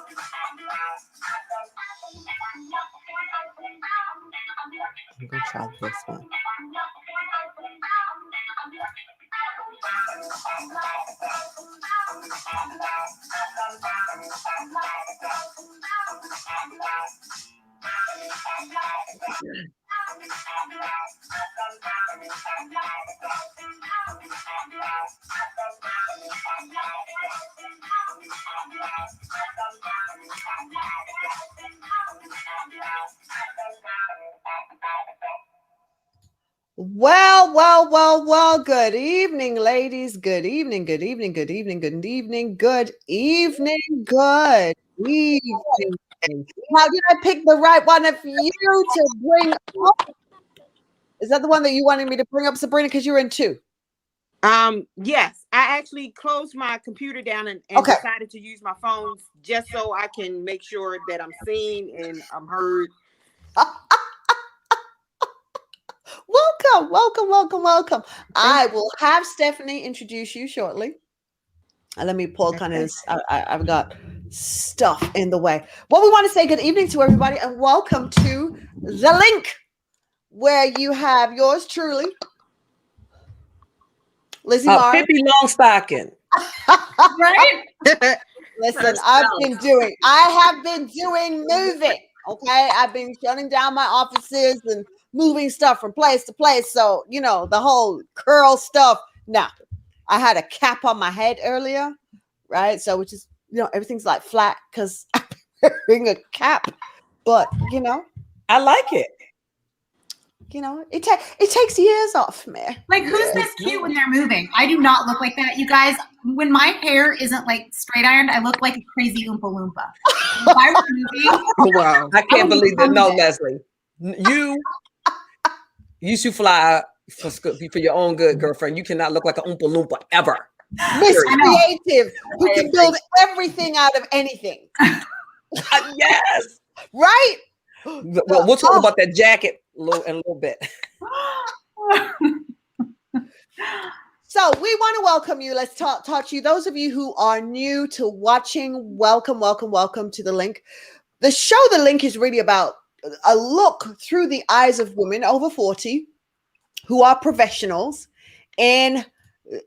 I'm gonna try this one. Well. Good evening, ladies. Good evening. Good evening. Good evening. Good evening. Good evening. Good evening. How did I pick the right one of you to bring up? Is that the one that you wanted me to bring up, Sabrina? Because you're in two. Yes, I actually closed my computer down and Okay. decided to use my phone just so I can make sure that I'm seen and I'm heard. Welcome. I will have Stephanie introduce you shortly. Let me pull kind of this. I've got stuff in the way. Well, we want to say good evening to everybody and welcome to The Link, where you have yours truly, Lizzy Morris. Pippi Longstocking. Right? Listen, I have been doing moving. Okay. I've been shutting down my offices and moving stuff from place to place. So, the whole curl stuff. Now, I had a cap on my head earlier, right? So, which is, everything's like flat because I'm wearing a cap. But, I like it. It takes years off me. Like, who's this cute when they're moving? I do not look like that, you guys. When my hair isn't like straight ironed, I look like a crazy Oompa Loompa. If I were moving, oh wow! I can't believe that. No, Leslie, you should fly for your own good, girlfriend. You cannot look like an Oompa Loompa ever. Miss Creative, who can build everything out of anything. Yes, right. Well, we'll talk about that jacket in a little bit. So we want to welcome you. Let's talk to you. Those of you who are new to watching, welcome to The Link. The show The Link is really about a look through the eyes of women over 40 who are professionals in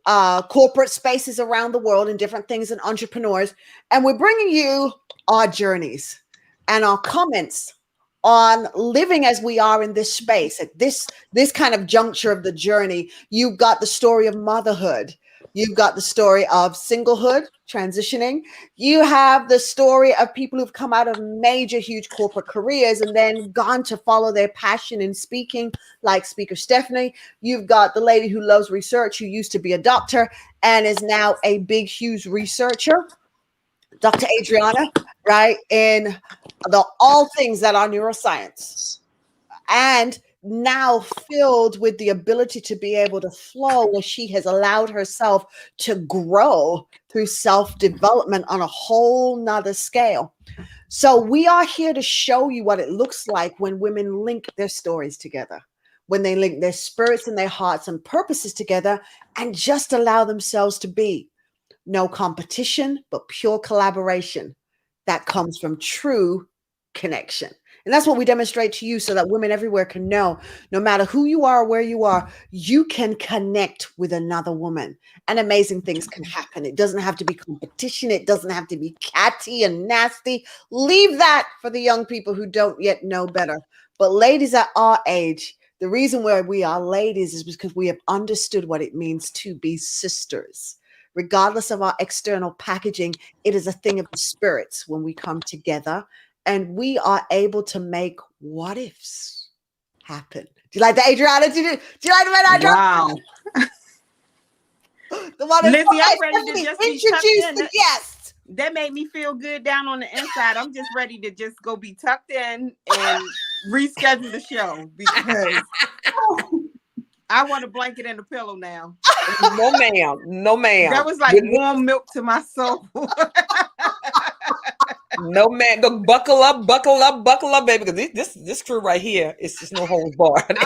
corporate spaces around the world and different things and entrepreneurs. And we're bringing you our journeys and our comments on living as we are in this space at this kind of juncture of the journey. You've got the story of motherhood. You've got the story of singlehood, transitioning. You have the story of people who've come out of major, huge corporate careers and then gone to follow their passion in speaking, like Speaker Stephanie. You've got the lady who loves research, who used to be a doctor and is now a big, huge researcher, Dr. Adriana, right? In all things that are neuroscience, and now filled with the ability to be able to flow, where she has allowed herself to grow through self-development on a whole nother scale. So we are here to show you what it looks like when women link their stories together, when they link their spirits and their hearts and purposes together and just allow themselves to be. No competition, but pure collaboration that comes from true connection. And that's what we demonstrate to you so that women everywhere can know, no matter who you are or where you are, you can connect with another woman and amazing things can happen. It doesn't have to be competition. It doesn't have to be catty and nasty. Leave that for the young people who don't yet know better. But ladies at our age, the reason why we are ladies is because we have understood what it means to be sisters. Regardless of our external packaging, it is a thing of the spirits when we come together and we are able to make what ifs happen. Do you like that, Adriana? Do you like the way I dropped? Wow. The one Lizzy, I'm ready to just introduce the guest. That made me feel good down on the inside. I'm just ready to just go be tucked in and reschedule the show because I want a blanket and a pillow now. No, ma'am. No, ma'am. That was like warm milk to my soul. No, man. Go buckle up, baby. Because this crew right here is just no holds barred.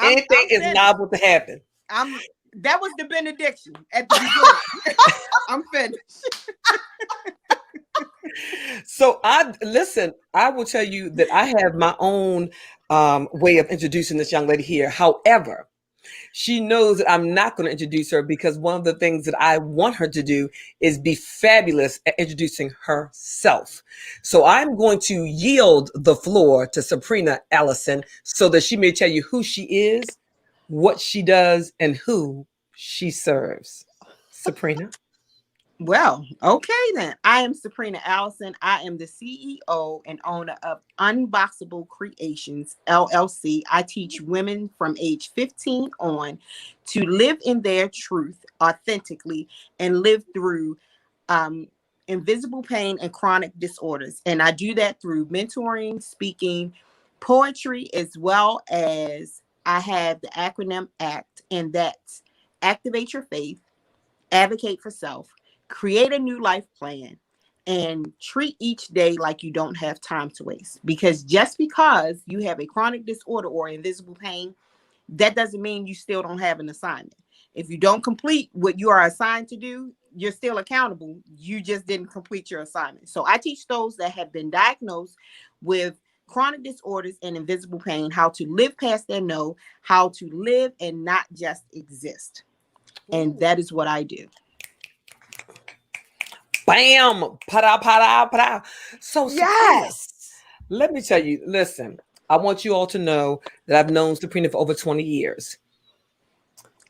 Anything is liable to happen. That was the benediction at the beginning. I'm finished. So I will tell you that I have my own way of introducing this young lady here. However, she knows that I'm not going to introduce her because one of the things that I want her to do is be fabulous at introducing herself. So I'm going to yield the floor to Sabrina Allison so that she may tell you who she is, what she does, and who she serves. Sabrina. Well, okay then. I am Sabrina Allison. I am the CEO and owner of Unboxable Creations LLC. I teach women from age 15 on to live in their truth authentically and live through invisible pain and chronic disorders. And I do that through mentoring, speaking, poetry, as well as I have the acronym ACT, and that's activate your faith, advocate for self, create a new life plan, and treat each day like you don't have time to waste. Because just because you have a chronic disorder or invisible pain, that doesn't mean you still don't have an assignment. If you don't complete what you are assigned to do, you're still accountable. You just didn't complete your assignment. So I teach those that have been diagnosed with chronic disorders and invisible pain how to live past their no, how to live and not just exist. And that is what I do. Bam! Pada, pada, pada. So, Yes. let me tell you, listen, I want you all to know that I've known Sabrina for over 20 years.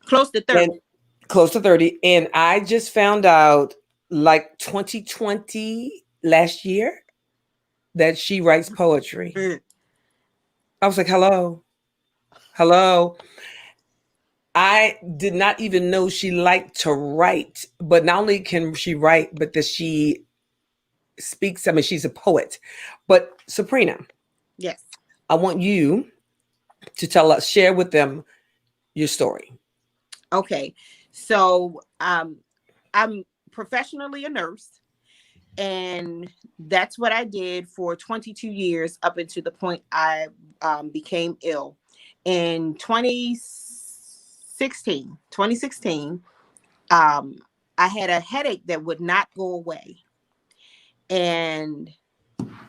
Close to 30. And close to 30. And I just found out like 2020 last year that she writes poetry. I was like, hello. I did not even know she liked to write, but not only can she write, but that she speaks. I mean, she's a poet. But Sabrina, Yes. I want you to share with them your story. Okay. So I'm professionally a nurse, and that's what I did for 22 years up until the point I became ill. In 2016, I had a headache that would not go away. And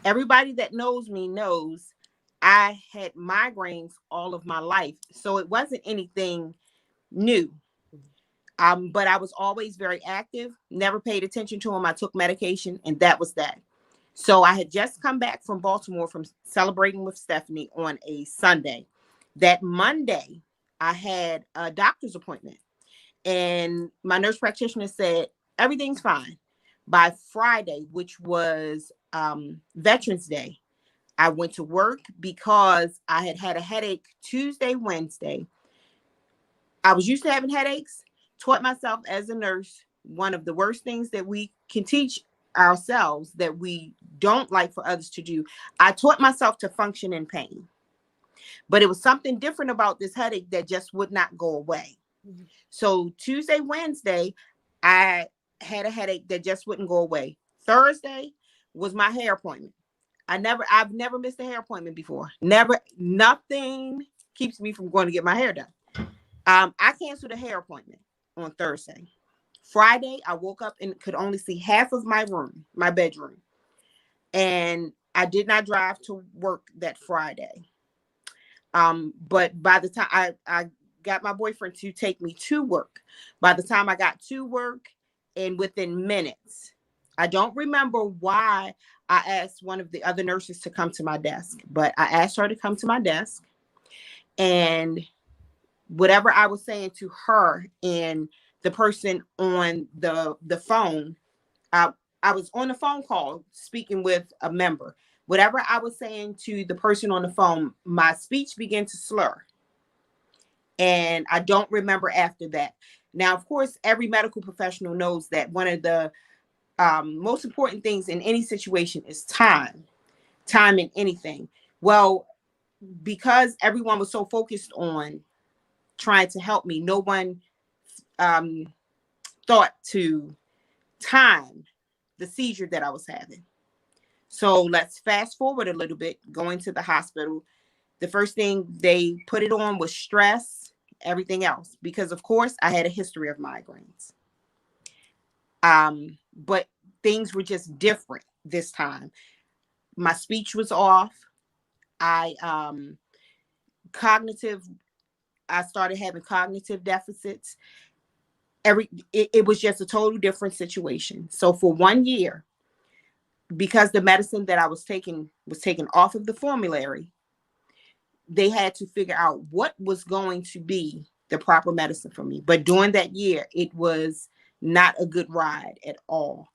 everybody that knows me knows I had migraines all of my life. So it wasn't anything new. But I was always very active, never paid attention to them. I took medication, and that was that. So I had just come back from Baltimore from celebrating with Stephanie on a Sunday. That Monday, I had a doctor's appointment, and my nurse practitioner said, everything's fine. By Friday, which was Veterans Day, I went to work because I had had a headache Tuesday, Wednesday. I was used to having headaches, taught myself as a nurse, one of the worst things that we can teach ourselves that we don't like for others to do. I taught myself to function in pain, but it was something different about this headache that just would not go away. So Tuesday, Wednesday, I had a headache that just wouldn't go away. Thursday was my hair appointment. I've never missed a hair appointment before. Never, nothing keeps me from going to get my hair done. I canceled a hair appointment on Thursday. Friday, I woke up and could only see half of my room, my bedroom. And I did not drive to work that Friday. But by the time I got my boyfriend to take me to work, by the time I got to work and within minutes, I don't remember why I asked one of the other nurses to come to my desk, but I asked her to come to my desk, and whatever I was saying to her and the person on the phone, I was on a phone call speaking with a member. Whatever I was saying to the person on the phone, my speech began to slur. And I don't remember after that. Now, of course, every medical professional knows that one of the most important things in any situation is time in anything. Well, because everyone was so focused on trying to help me, no one thought to time the seizure that I was having. So let's fast forward a little bit, going to the hospital. The first thing they put it on was stress, everything else, because of course I had a history of migraines. But things were just different. this time. My speech was off. I cognitive I started having cognitive deficits. It was just a total different situation. So for 1 year, because the medicine that I was taken off of the formulary, they had to figure out what was going to be the proper medicine for me. But during that year, it was not a good ride at all.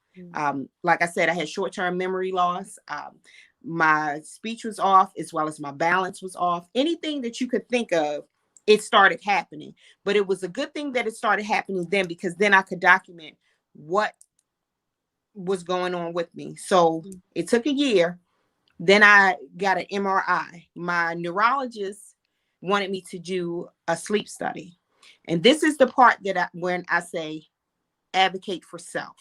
Like I said, I had short-term memory loss. My speech was off, as well as my balance was off. Anything that you could think of, it started happening. But it was a good thing that it started happening then, because then I could document what was going on with me. So it took a year. Then I got an MRI. My neurologist wanted me to do a sleep study. And this is the part that when I say advocate for self.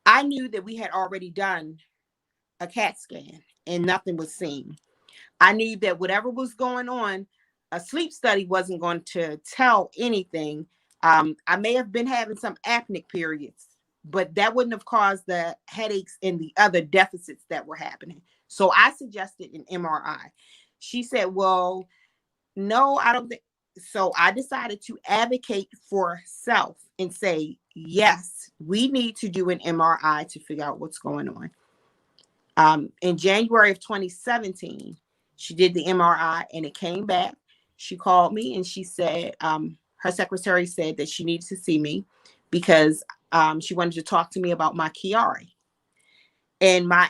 I knew that we had already done a CAT scan and nothing was seen. I knew that whatever was going on, a sleep study wasn't going to tell anything. I may have been having some apneic periods, but that wouldn't have caused the headaches and the other deficits that were happening. So I suggested an MRI. She said, well, no, I don't think. So I decided to advocate for self and say, yes, we need to do an MRI to figure out what's going on. In January of 2017, she did the MRI and it came back. She called me and she said, her secretary said that she needed to see me because she wanted to talk to me about my Chiari. And my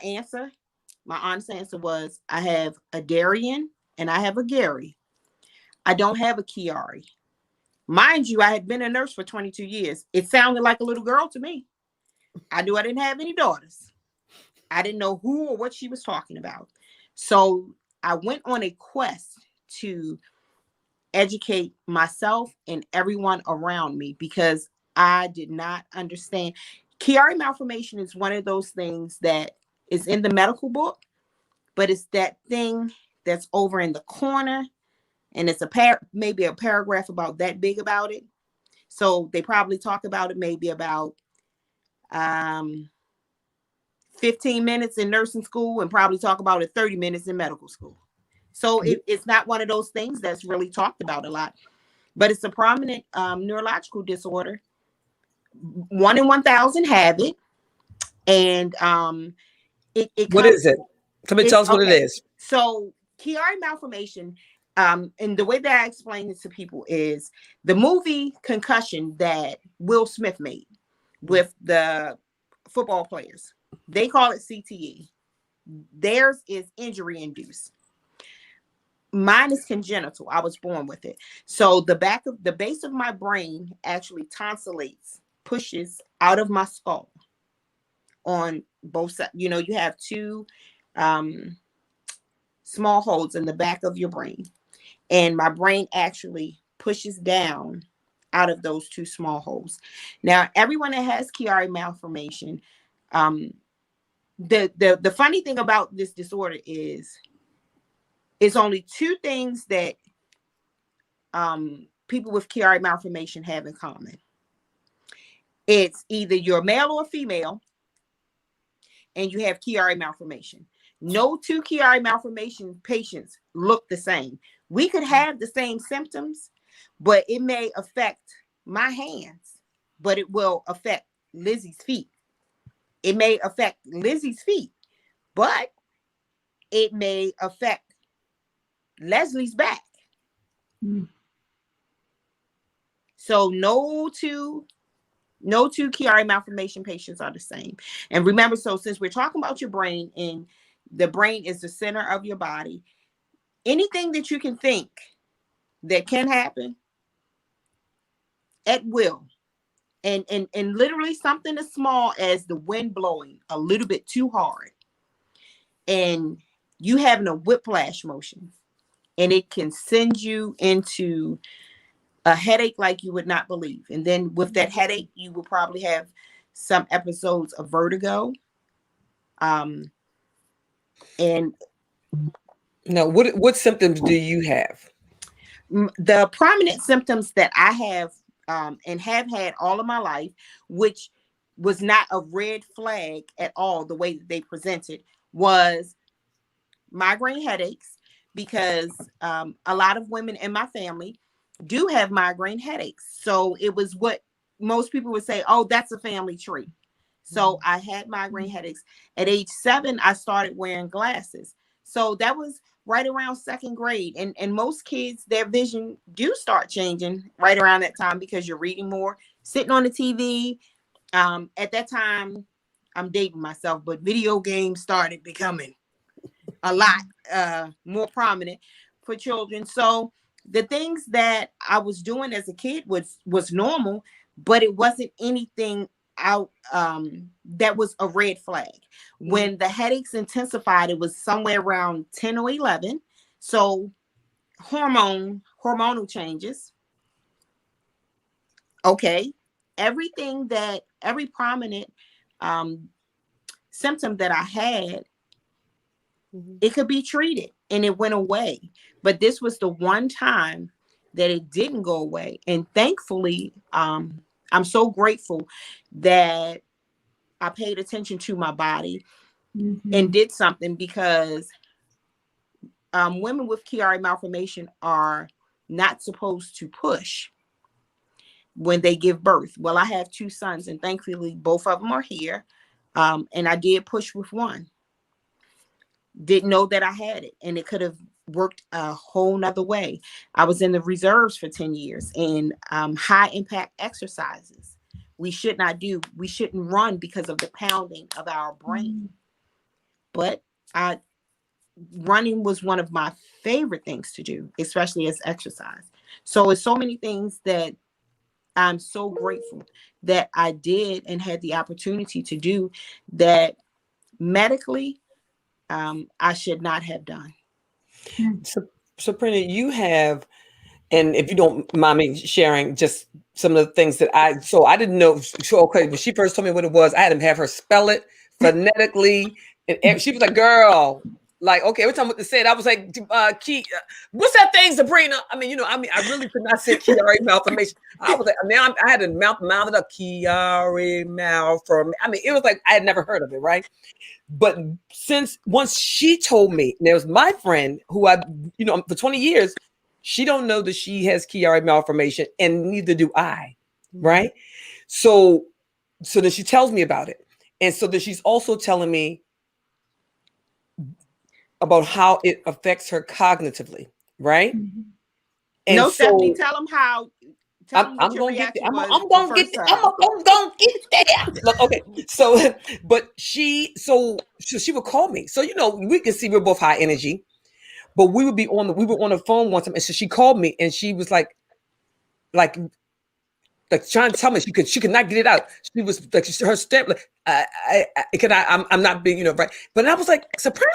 honest answer was, I have a Darian and I have a Gary. I don't have a Chiari. Mind you, I had been a nurse for 22 years. It sounded like a little girl to me. I knew I didn't have any daughters. I didn't know who or what she was talking about. So I went on a quest to educate myself and everyone around me because I did not understand. Chiari malformation is one of those things that is in the medical book, but it's that thing that's over in the corner, and it's maybe a paragraph about that big about it. So they probably talk about it maybe about 15 minutes in nursing school and probably talk about it 30 minutes in medical school. So it's not one of those things that's really talked about a lot, but it's a prominent neurological disorder. 1 in 1,000 have it. And what is it? Somebody tell us what it is. So Chiari malformation, and the way that I explain it to people is the movie Concussion that Will Smith made with the football players. They call it CTE. Theirs is injury induced. Mine is congenital. I was born with it. So the base of my brain actually tonsillates, pushes out of my skull on both sides. You know, you have two small holes in the back of your brain. And my brain actually pushes down out of those two small holes. Now, everyone that has Chiari malformation, the funny thing about this disorder is it's only two things that people with Chiari malformation have in common. It's either you're male or female and you have Chiari malformation. No two Chiari malformation patients look the same. We could have the same symptoms, but it may affect my hands, but it will affect Lizzie's feet. It may affect Lizzie's feet, but it may affect Leslie's back. So no two Chiari malformation patients are the same. And remember, so since we're talking about your brain, and the brain is the center of your body, anything that you can think that can happen at will, and literally something as small as the wind blowing a little bit too hard, and you having a whiplash motion, and it can send you into a headache like you would not believe. And then with that headache, you will probably have some episodes of vertigo. And now, what symptoms do you have? The prominent symptoms that I have and have had all of my life, which was not a red flag at all, the way that they presented, was migraine headaches, because a lot of women in my family do have migraine headaches. So it was what most people would say, oh, that's a family trait. So I had migraine headaches. At age 7, I started wearing glasses. So that was right around second grade. And most kids, their vision do start changing right around that time, because you're reading more, sitting on the TV. At that time, I'm dating myself, but video games started becoming a lot more prominent for children. So the things that I was doing as a kid was normal, but it wasn't anything out that was a red flag. When the headaches intensified, it was somewhere around 10 or 11. So hormonal changes. Okay. Every prominent symptom that I had, it could be treated and it went away. But this was the one time that it didn't go away. And thankfully, I'm so grateful that I paid attention to my body and did something, because women with Chiari malformation are not supposed to push when they give birth. Well, I have 2 sons, and thankfully both of them are here. And I did push with one. Didn't know that I had it, and it could have worked a whole nother way. I was in the reserves for 10 years, and high impact exercises we should not do. We shouldn't run because of the pounding of our brain. But running was one of my favorite things to do, especially as exercise. So it's so many things that I'm so grateful that I did and had the opportunity to do that medically I should not have done. So, Sabrina, you have, and if you don't mind me sharing just some of the things that I didn't know. So, okay, when she first told me what it was, I had to have her spell it phonetically. And she was like, girl, like, okay, every time what to say it, I was like, what's that thing, Sabrina? I mean, I really could not say Chiari malformation. I was like, now I had to mouth it up, Chiari malformation. I mean, it was like, I had never heard of it, right? But once she told me, and it was my friend who for 20 years, she don't know that she has Chiari malformation, and neither do I, right? So then she tells me about it. And so then she's also telling me about how it affects her cognitively, right? And no, so Stephanie, tell them how. I'm gonna get there. I'm gonna get there. I'm gonna get there. Look, okay. So, but she would call me. So we can see we're both high energy, but we were on the phone one time, and so she called me, and she was like trying to tell me she could not get it out. She was like her step like I'm not being right, but I was like, Sabrina,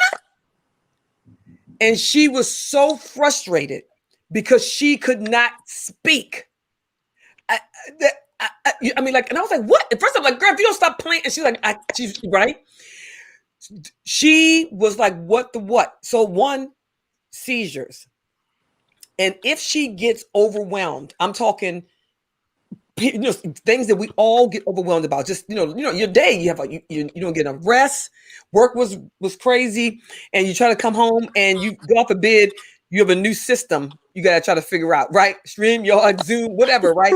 and she was so frustrated because she could not speak. I mean, like, and I was like, what? At first, I'm like, girl, if you don't stop playing, and she's like, she's right. She was like, what the what? So one, seizures, and if she gets overwhelmed, I'm talking, things that we all get overwhelmed about. Just your day, you have you don't get enough rest. Work was crazy, and you try to come home, and you go off a bed. You have a new system you got to try to figure out, right? StreamYard, Zoom, whatever, right?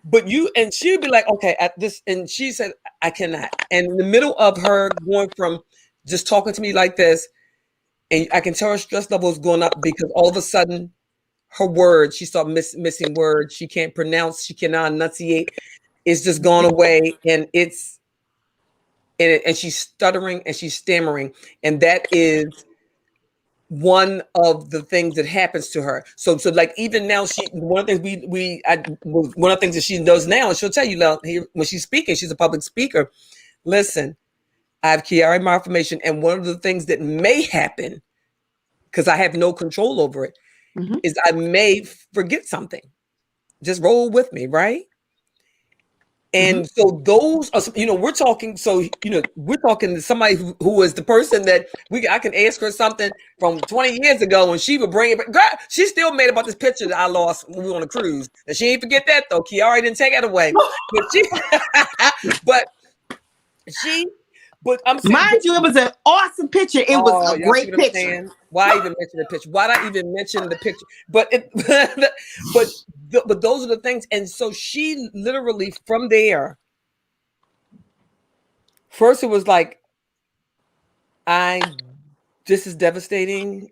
But and she'd be like, okay, at this, and she said, I cannot. And in the middle of her going from just talking to me like this, and I can tell her stress level is going up, because all of a sudden her words, she started missing words. She can't pronounce, she cannot enunciate. It's just gone away. And and she's stuttering and she's stammering. And that is one of the things that happens to her. So like, even now, one of the things that she does now, and she'll tell you when she's speaking, she's a public speaker. Listen, I have Chiari malformation, and one of the things that may happen, because I have no control over it, is I may forget something. Just roll with me, right? And so those are, we're talking. So we're talking to somebody who is the person that I can ask her something from 20 years ago, and she would bring it. But girl, she still made about this picture that I lost when we were on a cruise, and she ain't forget that though. Kiara didn't take that away, but but she, but I'm saying, mind you, it was an awesome picture. It was a y'all see great what I'm picture. saying? Why even mention the picture? Why not even mention the picture? But but those are the things. And so she literally from there. First, it was like, this is devastating.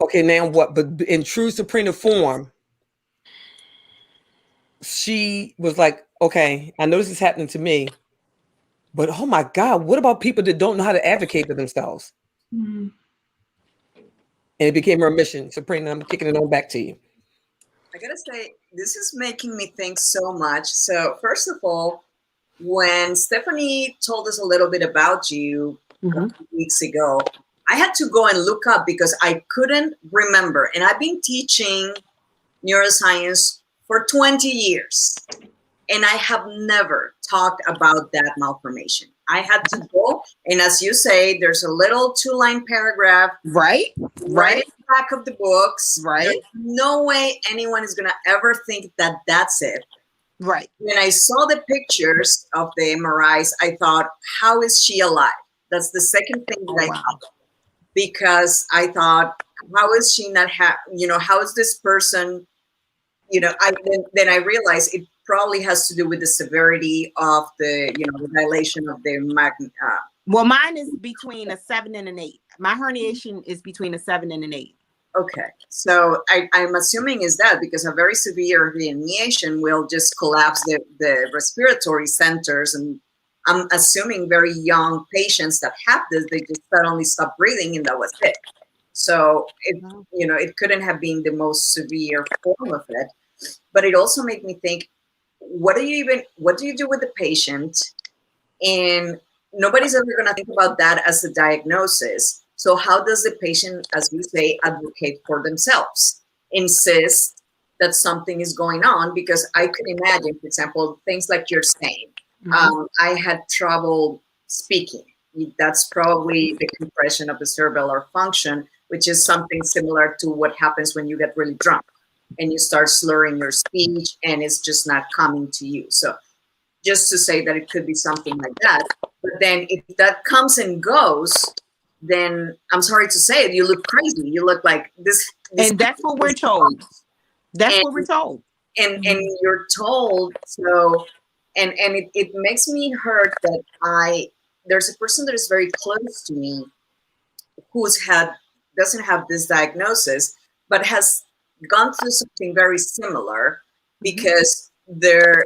Okay, now what? But in true Sabrina form, she was like, okay, I know this is happening to me, but oh my God, what about people that don't know how to advocate for themselves? Mm-hmm. And it became her mission. Sabrina, I'm kicking it on back to you. I gotta say, this is making me think so much. So, first of all, when Stephanie told us a little bit about you a few weeks ago, I had to go and look up because I couldn't remember. And I've been teaching neuroscience for 20 years. And I have never talked about that malformation. I had to go, and as you say, there's a little 2-line paragraph Right in the back of the books. Right. There's no way anyone is going to ever think that that's it. Right. When I saw the pictures of the MRIs, I thought, how is she alive? That's the second thing that I thought. Because I thought, how is she not, how is this person, then I realized it probably has to do with the severity of the, the dilation of the magnet. Well, mine is between a 7 and an 8. My herniation is between a 7 and an 8. Okay, so I'm assuming is that because a very severe herniation will just collapse the respiratory centers, and I'm assuming very young patients that have this, they just suddenly stop breathing and that was it. So it couldn't have been the most severe form of it, but it also made me think, what do you do with the patient? And nobody's ever going to think about that as a diagnosis. So how does the patient, as you say, advocate for themselves, insist that something is going on? Because I could imagine, for example, things like you're saying, I had trouble speaking. That's probably the compression of the cerebellar function, which is something similar to what happens when you get really drunk and you start slurring your speech and it's just not coming to you. So just to say that it could be something like that. But then if that comes and goes, then I'm sorry to say it, you look crazy. You look like this and that's what we're told. That's what we're told. And you're told so, and it makes me hurt that there's a person that is very close to me doesn't have this diagnosis, but has gone through something very similar because their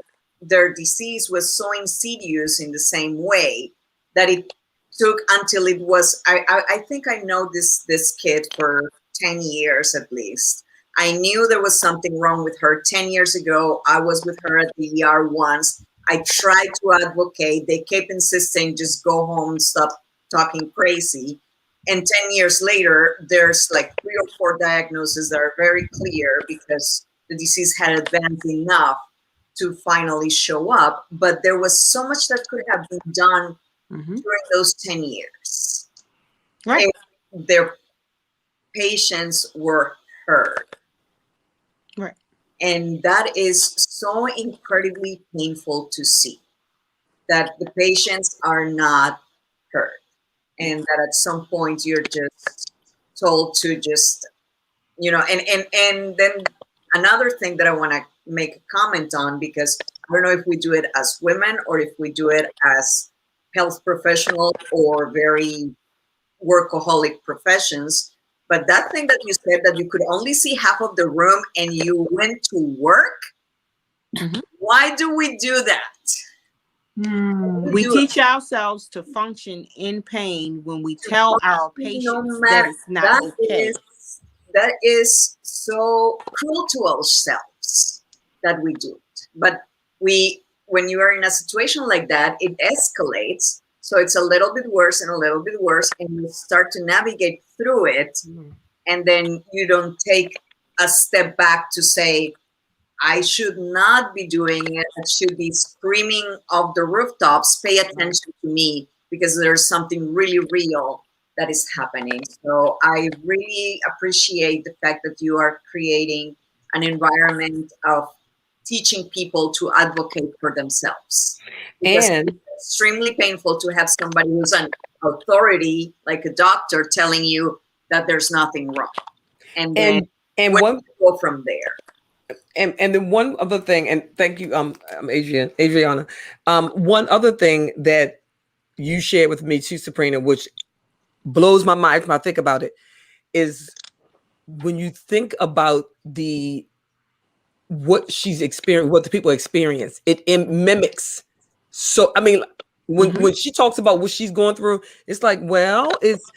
disease was so insidious in the same way that it took until it was, I think I know this kid for 10 years at least. I knew there was something wrong with her 10 years ago. I was with her at the ER once. I tried to advocate. They kept insisting, just go home, stop talking crazy. And 10 years later, there's like 3 or 4 diagnoses that are very clear because the disease had advanced enough to finally show up. But there was so much that could have been done during those 10 years. Right. And their patients were heard. Right. And that is so incredibly painful to see, that the patients are not heard. And that at some point you're just told to just, and then another thing that I want to make a comment on, because I don't know if we do it as women or if we do it as health professionals or very workaholic professions. But that thing that you said, that you could only see half of the room and you went to work, why do we do that? We teach ourselves to function in pain when we tell our patients that it's not okay. That is so cruel to ourselves that we do it. But when you are in a situation like that, it escalates. So it's a little bit worse and a little bit worse, and you start to navigate through it. And then you don't take a step back to say, I should not be doing it. I should be screaming off the rooftops, pay attention to me, because there's something really real that is happening. So I really appreciate the fact that you are creating an environment of teaching people to advocate for themselves. Because And it's extremely painful to have somebody who's an authority, like a doctor, telling you that there's nothing wrong. And then and where do one you go from there? and then one other thing, and thank you, Adriana. One other thing that you shared with me too, Sabrina, which blows my mind when I think about it, is when you think about the what she's experienced, what the people experience, it mimics. So I mean, when she talks about what she's going through, it's like, well, it's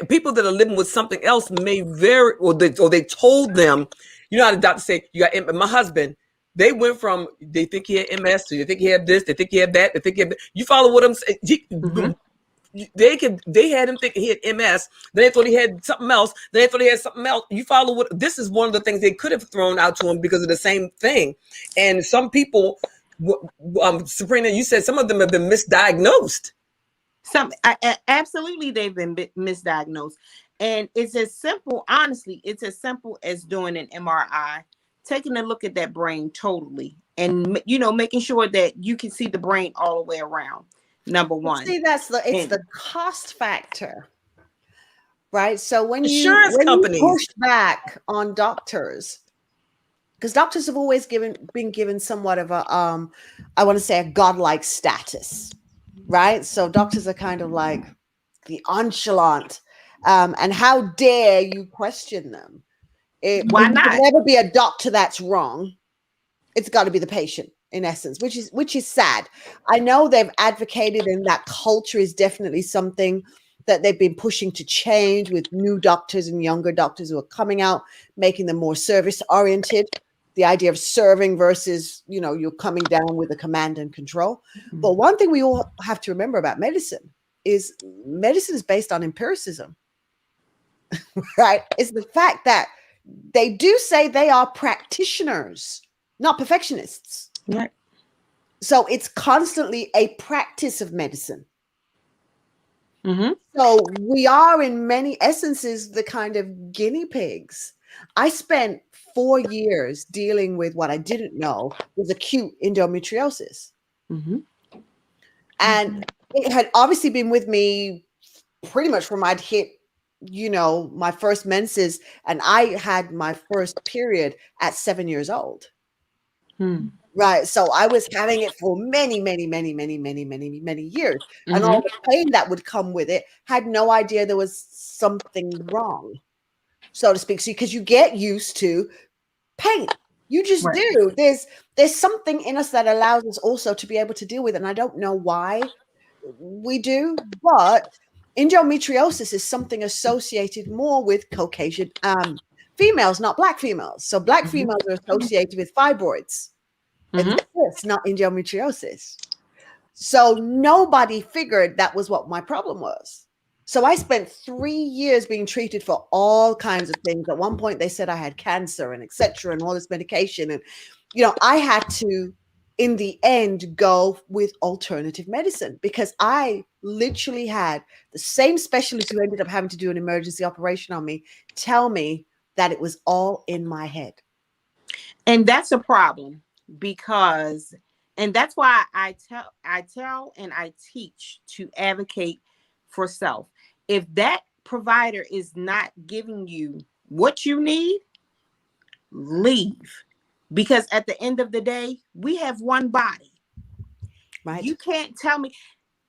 people that are living with something else may very, or they told them, you know how the doctor say you got my husband. They went from they think he had MS to they think he had this, they think he had that, they think he had, you follow what I'm saying? They had him thinking he had MS. Then they thought he had something else. Then they thought he had something else. You follow what this is one of the things they could have thrown out to him because of the same thing. And some people, Sabrina, you said some of them have been misdiagnosed. Absolutely, they've been misdiagnosed, and it's as simple. Honestly, it's as simple as doing an MRI, taking a look at that brain totally, and making sure that you can see the brain all the way around. Number one. See, it's the cost factor, right? So when Insurance you companies push back on doctors, because doctors have always been given somewhat of a I want to say a godlike status, right? So doctors are kind of like the nonchalant, and how dare you question them? Why It not? can never be a doctor that's wrong. It's got to be the patient, in essence, which is sad. I know they've advocated, and that culture is definitely something that they've been pushing to change with new doctors and younger doctors who are coming out, making them more service oriented. The idea of serving versus, you're coming down with a command and control. But one thing we all have to remember about medicine is based on empiricism, right? It's the fact that they do say they are practitioners, not perfectionists. Right. So it's constantly a practice of medicine. Mm-hmm. So we are, in many essences, the kind of guinea pigs. I spent 4 years dealing with what I didn't know was acute endometriosis. Mm-hmm. And it had obviously been with me pretty much from I'd hit, my first menses, and I had my first period at 7 years old. Right. So I was having it for many, many, many, many, many, many, many years. Mm-hmm. And all the pain that would come with it, had no idea there was something wrong, so to speak. So because you get used to pain. You just right. do. There's something in us that allows us also to be able to deal with it. And I don't know why we do, but endometriosis is something associated more with Caucasian females, not Black females. So Black females are associated with fibroids. It's not endometriosis. So nobody figured that was what my problem was. So I spent 3 years being treated for all kinds of things. At one point, they said I had cancer and etc. and all this medication. And, I had to, in the end, go with alternative medicine because I literally had the same specialist who ended up having to do an emergency operation on me tell me that it was all in my head. And that's a problem because, and that's why I tell and I teach to advocate for self. If that provider is not giving you what you need, leave. Because at the end of the day, we have one body. Right. You can't tell me,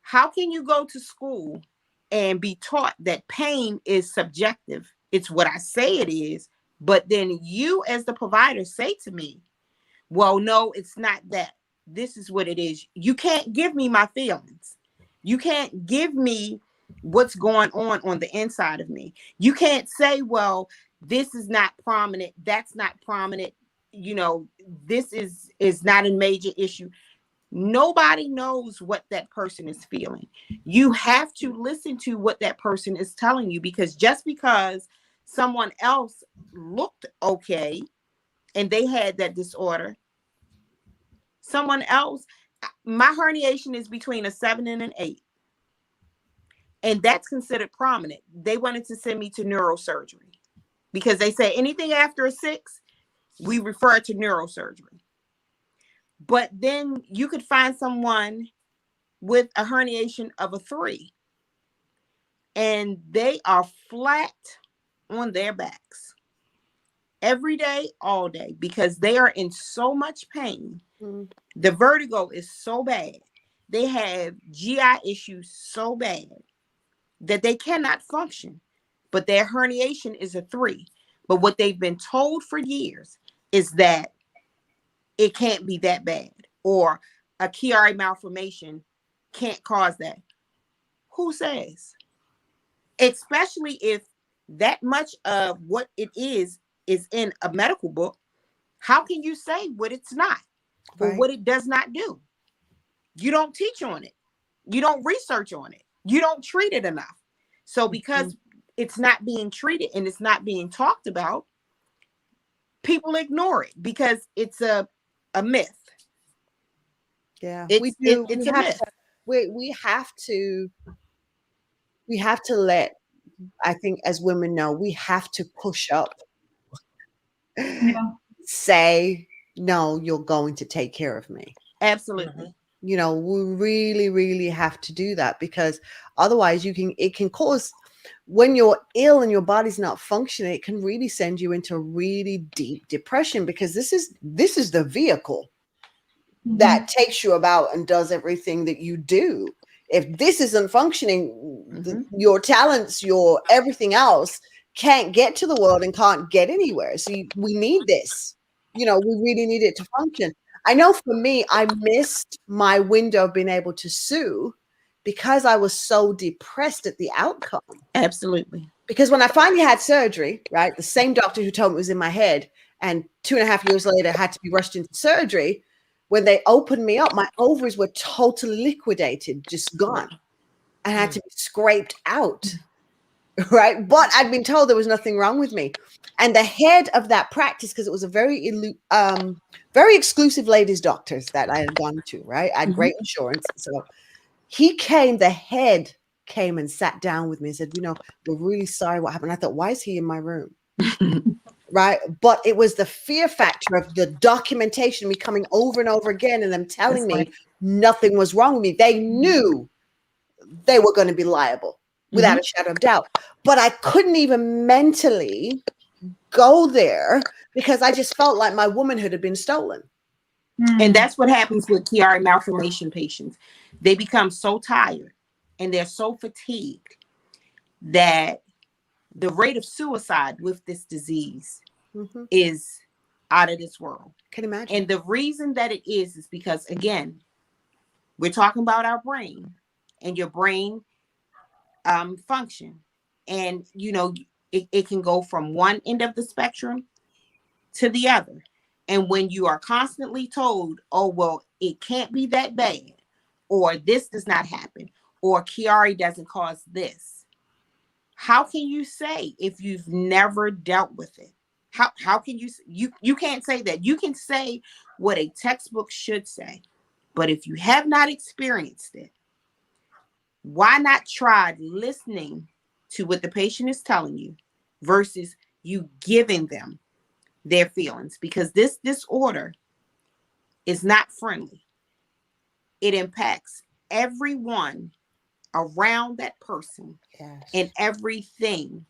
how can you go to school and be taught that pain is subjective? It's what I say it is. But then you as the provider say to me, well, no, it's not that. This is what it is. You can't give me my feelings. You can't give me what's going on the inside of me. You can't say, well, this is not prominent. That's not prominent. This is not a major issue. Nobody knows what that person is feeling. You have to listen to what that person is telling you, because just because someone else looked okay and they had that disorder. Someone else, my herniation is between a 7 and an 8. And that's considered prominent. They wanted to send me to neurosurgery because they say anything after a 6, we refer to neurosurgery. But then you could find someone with a herniation of a 3, and they are flat on their backs every day, all day, because they are in so much pain. Mm. The vertigo is so bad. They have GI issues so bad that they cannot function. But their herniation is a 3. But what they've been told for years is that it can't be that bad, or a Chiari malformation can't cause that. Who says? Especially if that much of what it is in a medical book, how can you say what it's not or Right. what it does not do? You don't teach on it. You don't research on it. You don't treat it enough. So because it's not being treated and it's not being talked about, people ignore it because it's a myth. Yeah, It's we do. it's we a have myth. to. We have to. We have to let. I think as women know, we have to push up. Yeah. Say no. You're going to take care of me. Absolutely. You know, we really, really have to do that, because otherwise it can cause, when you're ill and your body's not functioning, it can really send you into really deep depression, because this is the vehicle that takes you about and does everything that you do. If this isn't functioning, your talents, your everything else can't get to the world and can't get anywhere. So we need this. You know, we really need it to function. I know for me, I missed my window of being able to sue because I was so depressed at the outcome. Absolutely. Because when I finally had surgery, right, the same doctor who told me it was in my head, and 2.5 years later had to be rushed into surgery, when they opened me up, my ovaries were totally liquidated, just gone, and had to be scraped out, right? But I'd been told there was nothing wrong with me. And the head of that practice, because it was a very exclusive ladies' doctors that I had gone to, right? I had great insurance. So the head came and sat down with me and said, we're really sorry what happened. I thought, why is he in my room? Right. But it was the fear factor of the documentation, me coming over and over again and them telling me nothing was wrong with me. They knew they were going to be liable without a shadow of doubt. But I couldn't even mentally go there because I just felt like my womanhood had been stolen. And that's what happens with Chiari malformation patients. They become so tired and they're so fatigued that the rate of suicide with this disease is out of this world. Can imagine. And the reason that it is because, again, we're talking about our brain and your brain function. And, it can go from one end of the spectrum to the other. And when you are constantly told, oh, well, it can't be that bad, or this does not happen, or Chiari doesn't cause this, how can you say if you've never dealt with it? How can you can't say that. You can say what a textbook should say, but if you have not experienced it, why not try listening to what the patient is telling you versus you giving them their feelings? Because this disorder is not friendly. It impacts everyone around that person and everything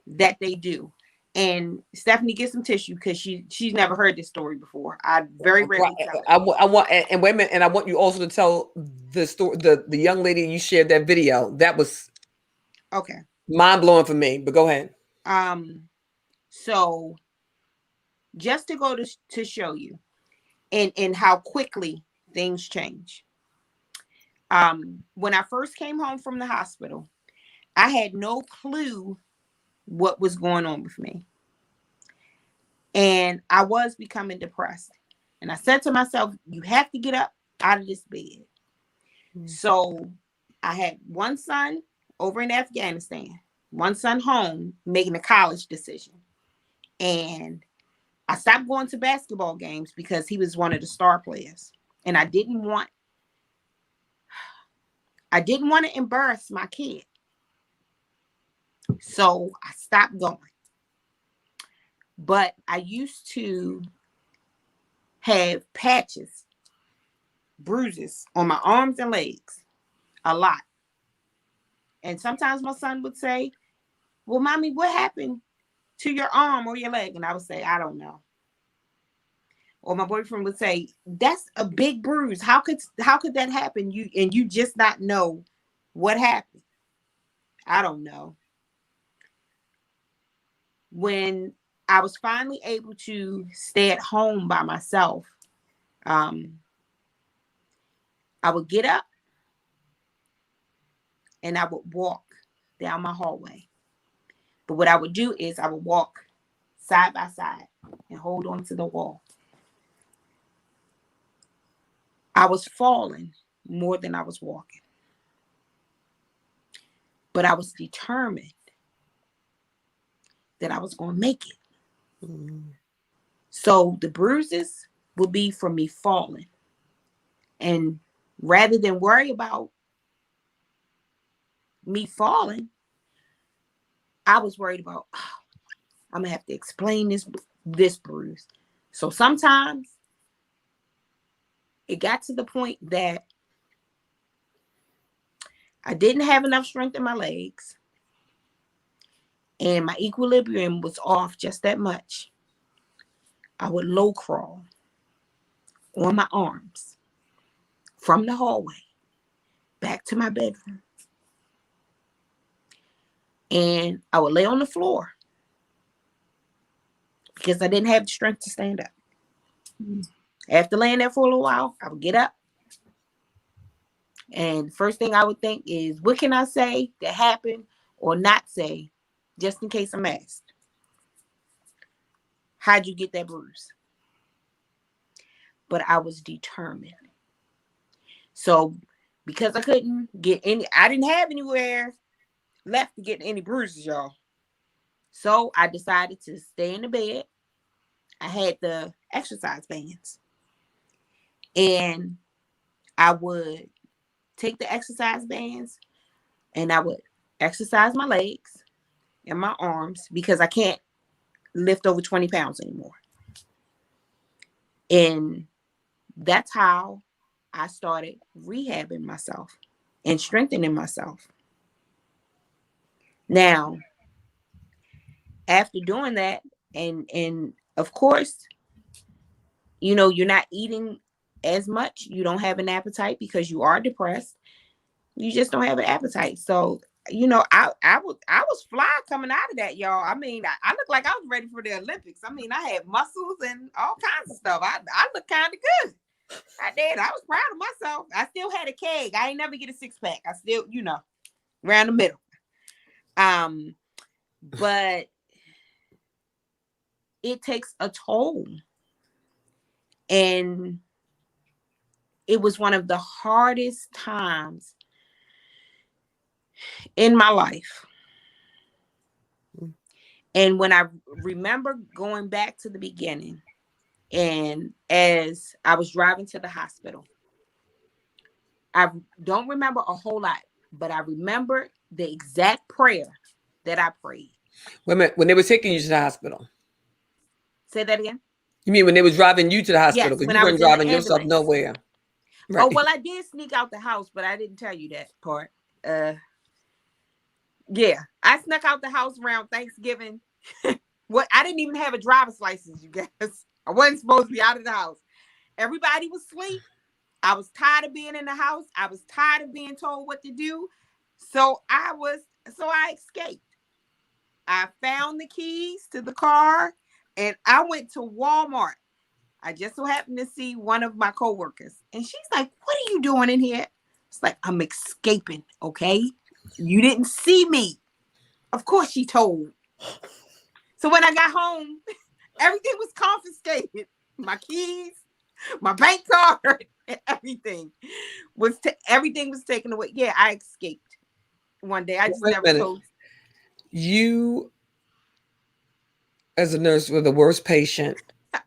that they do. And Stephanie, get some tissue because she's never heard this story before. I very rarely tell it. I want and wait a minute, and I want you also to tell the story. The young lady you shared that video, that was okay, mind blowing for me. But go ahead. So just to go to show you and how quickly things change. When I first came home from the hospital, I had no clue what was going on with me. And I was becoming depressed. And I said to myself, you have to get up out of this bed. So I had one son over in Afghanistan, one son home making a college decision. And I stopped going to basketball games because he was one of the star players. And I didn't want to embarrass my kid. So I stopped going. But I used to have patches, bruises on my arms and legs a lot. And sometimes my son would say, well, mommy, what happened to your arm or your leg? And I would say, I don't know. Or my boyfriend would say, that's a big bruise. How could that happen? You just not know what happened. I don't know. When I was finally able to stay at home by myself, I would get up and I would walk down my hallway. But what I would do is I would walk side by side and hold on to the wall. I was falling more than I was walking. But I was determined that I was going to make it. Mm-hmm. So the bruises would be from me falling. And rather than worry about me falling, I was worried about, I'm going to have to explain this bruise. So sometimes it got to the point that I didn't have enough strength in my legs and my equilibrium was off just that much. I would low crawl on my arms from the hallway back to my bedroom. And I would lay on the floor because I didn't have the strength to stand up. After laying there for a little while, I would get up. And first thing I would think is, what can I say that happened or not say, just in case I'm asked? How'd you get that bruise? But I was determined. So because I couldn't get I didn't have anywhere left to get any bruises, y'all. So I decided to stay in the bed. I had the exercise bands. And I would take the exercise bands and I would exercise my legs and my arms because I can't lift over 20 pounds anymore. And that's how I started rehabbing myself and strengthening myself. Now, after doing that, and of course, you know, you're not eating as much. You don't have an appetite because you are depressed. You just don't have an appetite. So, you know, I was fly coming out of that, y'all. I mean, I looked like I was ready for the Olympics. I mean, I had muscles and all kinds of stuff. I looked kind of good. I did. I was proud of myself. I still had a keg. I ain't never get a six pack. I still, you know, around the middle. But it takes a toll. And it was one of the hardest times in my life. And when I remember going back to the beginning, and as I was driving to the hospital, I don't remember a whole lot, but I remember the exact prayer that I prayed. Wait a minute, when they were taking you to the hospital? Say that again? You mean when they were driving you to the hospital? Yes, Because when you I weren't was in driving the yourself ambulance. nowhere. Right. Oh, well, I did sneak out the house, but I didn't tell you that part. Yeah, I snuck out the house around Thanksgiving. What? I didn't even have a driver's license, you guys. I wasn't supposed to be out of the house. Everybody was asleep. I was tired of being in the house. I was tired of being told what to do. So I escaped. I found the keys to the car and I went to Walmart. I just so happened to see one of my coworkers and she's like, what are you doing in here? It's like, I'm escaping. Okay. You didn't see me. Of course she told. So when I got home, everything was confiscated. My keys, my bank card, everything was taken away. Yeah, I escaped one day. I just never told. You, as a nurse, were the worst patient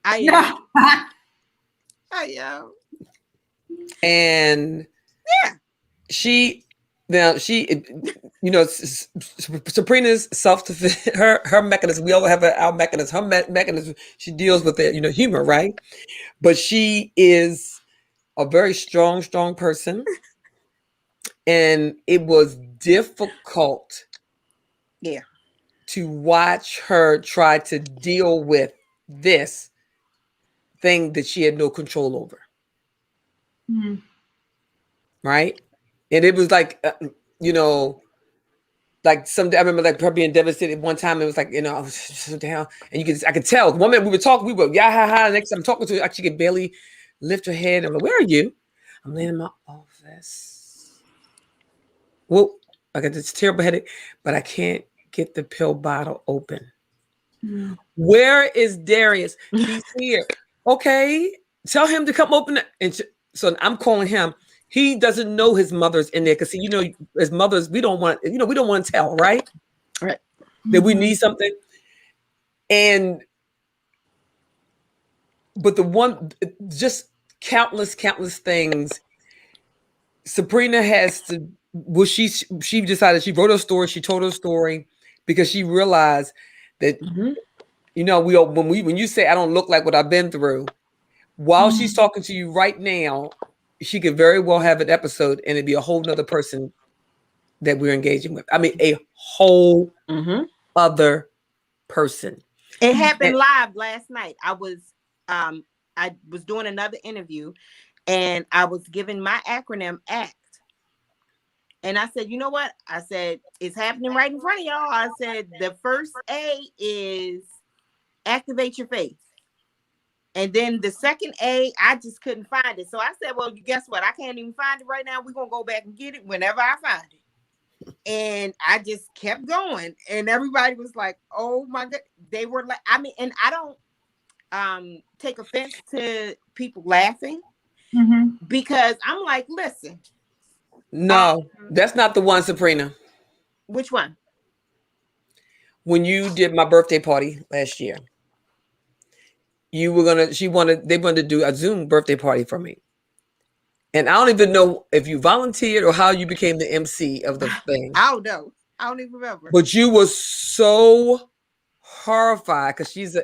I Yeah. am. I am. And Yeah. she now she Sabrina's self her mechanism. We all have our mechanism. Her mechanism. She deals with it. Humor, right? But she is a very strong person, and it was difficult Yeah. to watch her try to deal with this thing that she had no control over. Mm. Right? And it was like, like I remember like her being devastated one time. It was like, I was so down, and I could tell. One minute we were talking, we were yeah ha ha. The next time I'm talking to her, she could barely lift her head. I'm like, where are you? I'm laying in my office. Well, I got this terrible headache, but I can't get the pill bottle open. Mm. Where is Darius? He's here. Okay, tell him to come open it. And so I'm calling him. He doesn't know his mother's in there because as mothers, we don't want to tell, right? Right. That we need something. And but just countless things. Sabrina has to. Well, she decided, she wrote her story. She told her story because she realized that when you say I don't look like what I've been through, while she's talking to you right now, she could very well have an episode and it'd be a whole nother person that we're engaging with. I mean, a whole other person. It happened live last night. I was doing another interview, and I was giving my acronym ACT. And I said, you know what? I said, it's happening right in front of y'all. I said, the first A is activate your faith. And then the second A, I just couldn't find it. So I said, well, guess what? I can't even find it right now. We're going to go back and get it whenever I find it. And I just kept going. And everybody was like, oh my God. They were like, I mean, and I don't take offense to people laughing because I'm like, listen. No, that's not the one, Sabrina. Which one? When you did my birthday party last year, they wanted to do a Zoom birthday party for me. And I don't even know if you volunteered or how you became the MC of the thing. I don't know. I don't even remember. But you were so horrified because she's an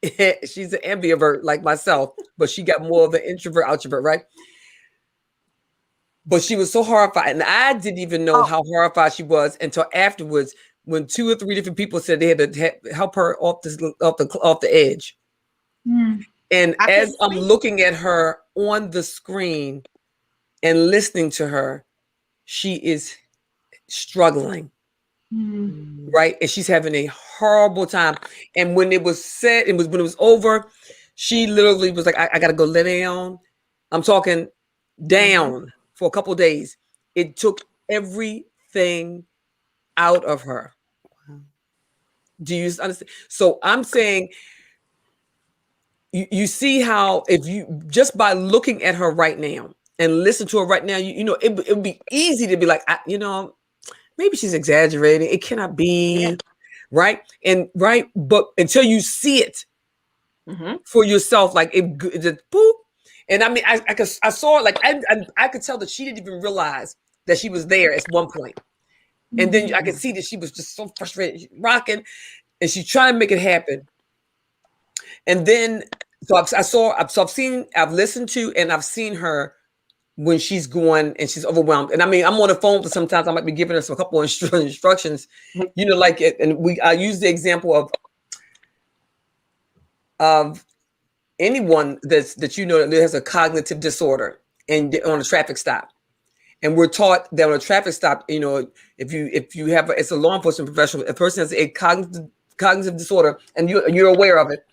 ambivert like myself, but she got more of an introvert, outrovert, right? But she was so horrified, and I didn't even know how horrified she was until afterwards, when 2 or 3 different people said they had to help her off the edge. And as I'm looking at her on the screen and listening to her, she is struggling, right? And she's having a horrible time. And when it was said, when it was over, she literally was like, I got to go lay down. I'm talking down for a couple of days. It took everything out of her. Do you understand? So I'm saying, you see how if you just by looking at her right now and listen to her right now, it would be easy to be like, maybe she's exaggerating. It cannot be, right? But until you see it for yourself, like it just boop. And I mean, I saw it, like I could tell that she didn't even realize that she was there at one point. And then I could see that she was just so frustrated, rocking, and she's trying to make it happen. And then, I've listened to, and I've seen her when she's going and she's overwhelmed. And I mean, I'm on the phone, but sometimes I might be giving her a couple of instructions, like it. And I use the example of anyone that has a cognitive disorder and on a traffic stop. And we're taught that on a traffic stop, if you have it's a law enforcement professional, a person has a cognitive disorder and you're aware of it.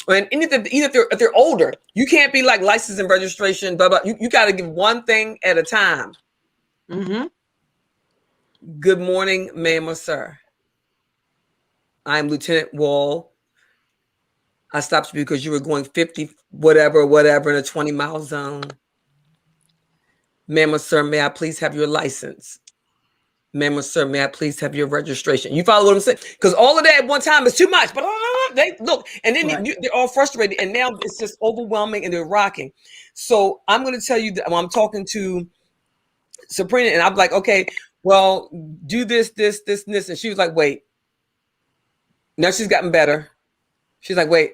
And even if they're older, you can't be like license and registration, blah, blah. You got to give one thing at a time. Good morning, ma'am or sir. I'm Lieutenant Wall. I stopped you because you were going 50, whatever, in a 20-mile zone. Ma'am or sir, may I please have your license? ma'am or sir, may I please have your registration? You follow what I'm saying? Because all of that at one time is too much. But they look, and then Right. they're all frustrated, and now it's just overwhelming, and they're rocking. So I'm going to tell you that when I'm talking to Sabrina, and I'm like, okay, well, do this, and this, and she was like, wait. Now she's gotten better. She's like, wait,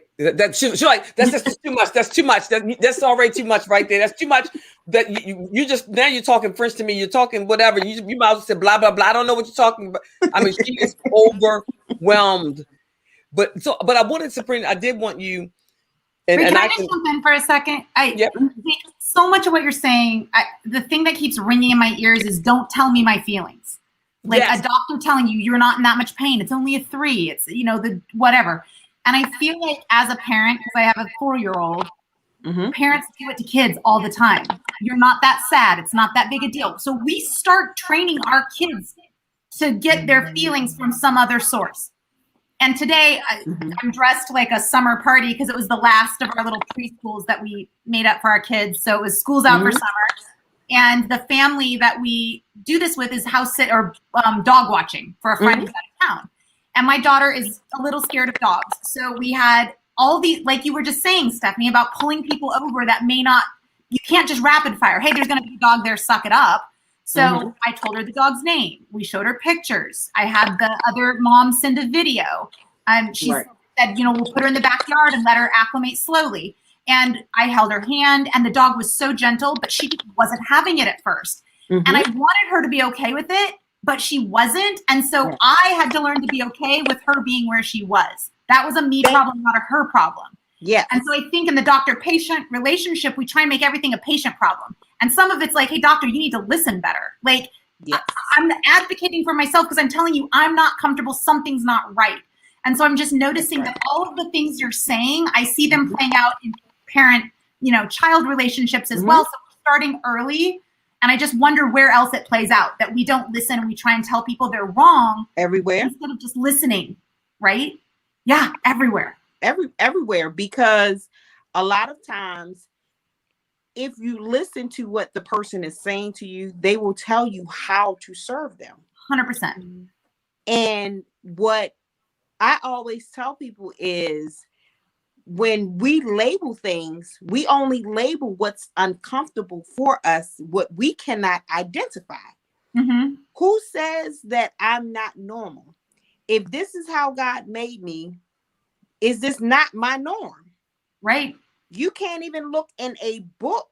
she's like, that's just too much. That's too much. That's already too much right there. That's too much. That you just, now you're talking French to me. You're talking whatever. You might as well say blah, blah, blah. I don't know what you're talking about. I mean, she is overwhelmed. But I wanted Sabrina, I did want you. Wait, can I just jump in for a second? Yep. So much of what you're saying, the thing that keeps ringing in my ears is don't tell me my feelings. Like a doctor telling you you're not in that much pain. It's only a 3. It's, the whatever. And I feel like as a parent, because I have a 4-year-old, parents do it to kids all the time. You're not that sad. It's not that big a deal. So we start training our kids to get their feelings from some other source. And today I'm dressed like a summer party because it was the last of our little preschools that we made up for our kids. So it was school's out for summer. And the family that we do this with is house sit or dog watching for a friend who's out of town. And my daughter is a little scared of dogs. So we had all these, like you were just saying, Stephanie, about pulling people over that may not, you can't just rapid fire. Hey, there's going to be a dog there, suck it up. So I told her the dog's name. We showed her pictures. I had the other mom send a video. She said, we'll put her in the backyard and let her acclimate slowly. And I held her hand, and the dog was so gentle, but she wasn't having it at first. And I wanted her to be okay with it, but she wasn't. And so I had to learn to be okay with her being where she was. That was a me problem, not a her problem. Yeah. And so I think in the doctor-patient relationship, we try and make everything a patient problem. And some of it's like, hey, doctor, you need to listen better. Like, I'm advocating for myself because I'm telling you I'm not comfortable. Something's not right. And so I'm just noticing that all of the things you're saying, I see them playing out in parent, child relationships as well. So we're starting early. And I just wonder where else it plays out, that we don't listen and we try and tell people they're wrong. Everywhere. Instead of just listening, right? Yeah, everywhere. Everywhere. Because a lot of times, if you listen to what the person is saying to you, they will tell you how to serve them. 100%. And what I always tell people is, when we label things, we only label what's uncomfortable for us, what we cannot identify. Who says that I'm not normal? If this is how God made me, is this not my norm? Right. You can't even look in a book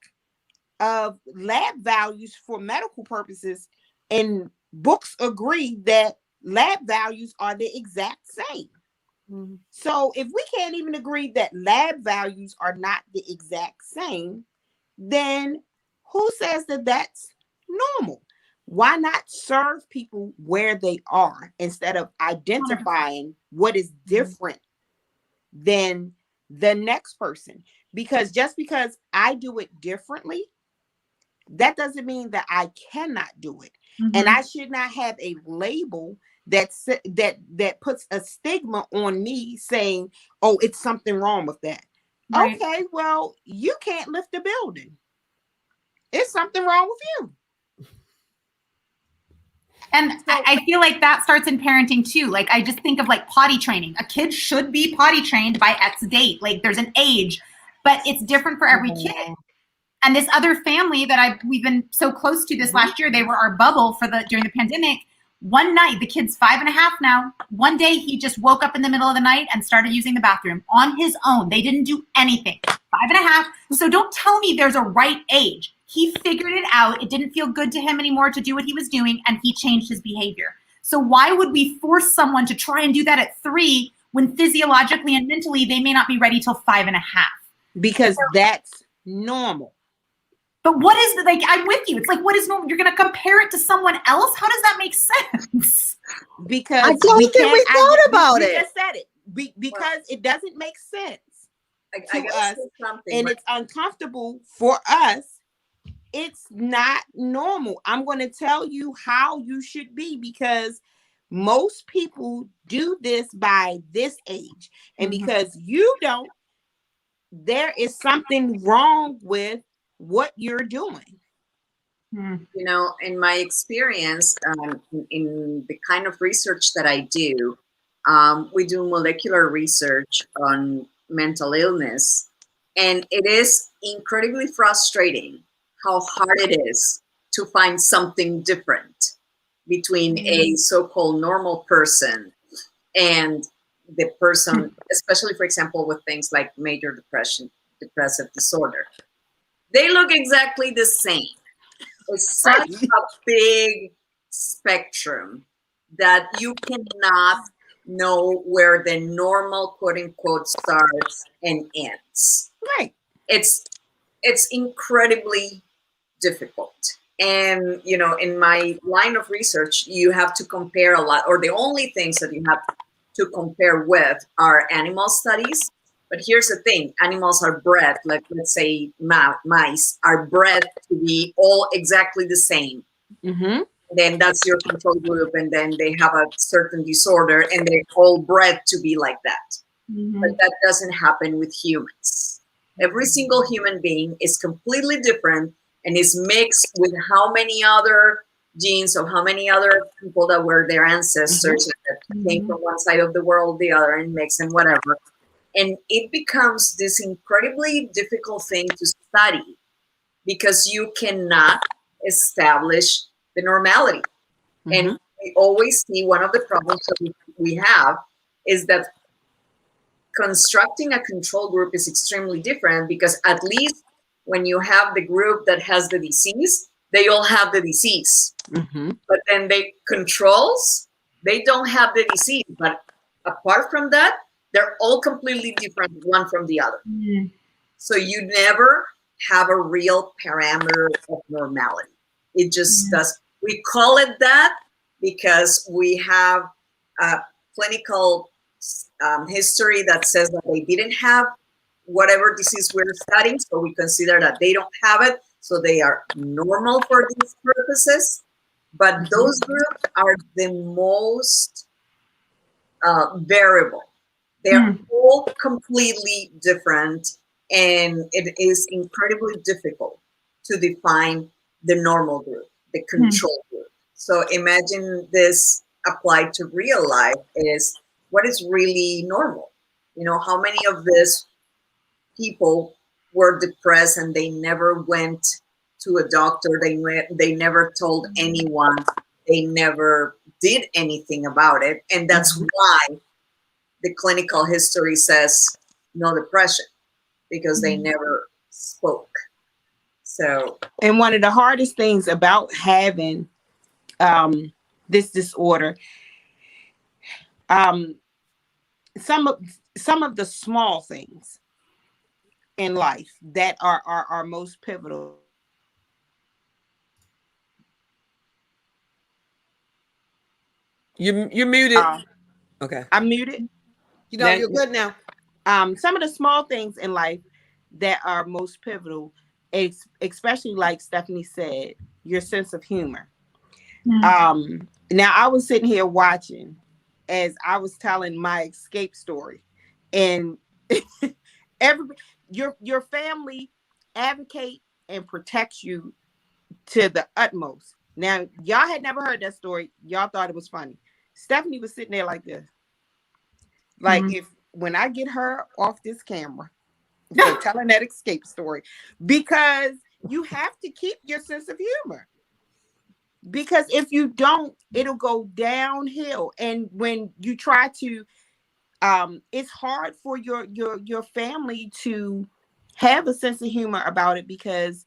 of lab values for medical purposes, and books agree that lab values are the exact same. So if we can't even agree that lab values are not the exact same, then who says that that's normal? Why not serve people where they are instead of identifying what is different than the next person? Because just because I do it differently, that doesn't mean that I cannot do it. And I should not have a label that puts a stigma on me saying, oh, it's something wrong with that. Right. Okay, well, you can't lift a building. It's something wrong with you. And so, I feel like that starts in parenting too. Like, I just think of like potty training. A kid should be potty trained by X date. Like, there's an age, but it's different for every kid. And this other family that we've been so close to this last year, they were our bubble during the pandemic. One night, the kid's 5.5 now. One day, he just woke up in the middle of the night and started using the bathroom on his own. They didn't do anything. 5.5. So don't tell me there's a right age. He figured it out. It didn't feel good to him anymore to do what he was doing, and he changed his behavior. So why would we force someone to try and do that at 3 when physiologically and mentally they may not be ready till 5.5? Because that's normal. But what is like? I'm with you. It's like, what is normal? You're going to compare it to someone else? How does that make sense? Because I don't think we thought about it. We just said it because it doesn't make sense to us, and it's uncomfortable for us. It's not normal. I'm going to tell you how you should be, because most people do this by this age, and because you don't, there is something wrong with what you're doing. You know, in my experience, in the kind of research that I do, we do molecular research on mental illness, and it is incredibly frustrating how hard it is to find something different between a so-called normal person and the person, especially, for example, with things like major depression, depressive disorder. They look exactly the same. It's such Right. a big spectrum that you cannot know where the normal quote unquote starts and ends. Right. It's it's incredibly difficult. And you know, in my line of research, you have to compare a lot, or the only things that you have to compare with are animal studies. But here's the thing: animals are bred, like let's say mice are bred to be all exactly the same. Mm-hmm. Then that's your control group, and then they have a certain disorder, and they're all bred to be like that. But that doesn't happen with humans. Every single human being is completely different and is mixed with how many other genes or how many other people that were their ancestors that came from one side of the world, the other, and mix and whatever. And it becomes this incredibly difficult thing to study because you cannot establish the normality. And Mm-hmm. we always see one of the problems that we have is that constructing a control group is extremely different because at least when you have the group that has the disease, they all have the disease. Mm-hmm. But then they controls, they don't have the disease. But apart from that, they're all completely different one from the other. So you never have a real parameter of normality. It just does. We call it that because we have a clinical history that says that they didn't have whatever disease we're studying, so we consider that they don't have it, so they are normal for these purposes. But those groups are the most variable. They're all completely different, and it is incredibly difficult to define the normal group, the control group. So imagine this applied to real life is what is really normal. You know, how many of these people were depressed and they never went to a doctor, they never told anyone, they never did anything about it, and that's why the clinical history says no depression, because they never spoke. So And one of the hardest things about having this disorder, um, some of the small things in life that are most pivotal. You're muted. Okay. I'm muted. You know, Now, you're good now. Some of the small things in life that are most pivotal, especially like Stephanie said, your sense of humor. Now I was sitting here watching as I was telling my escape story, and every your family advocate and protects you to the utmost. Now y'all had never heard that story. Y'all thought it was funny. Stephanie was sitting there like this. Like if when I get her off this camera for telling that escape story, because you have to keep your sense of humor. Because if you don't, it'll go downhill. And when you try to, it's hard for your family to have a sense of humor about it because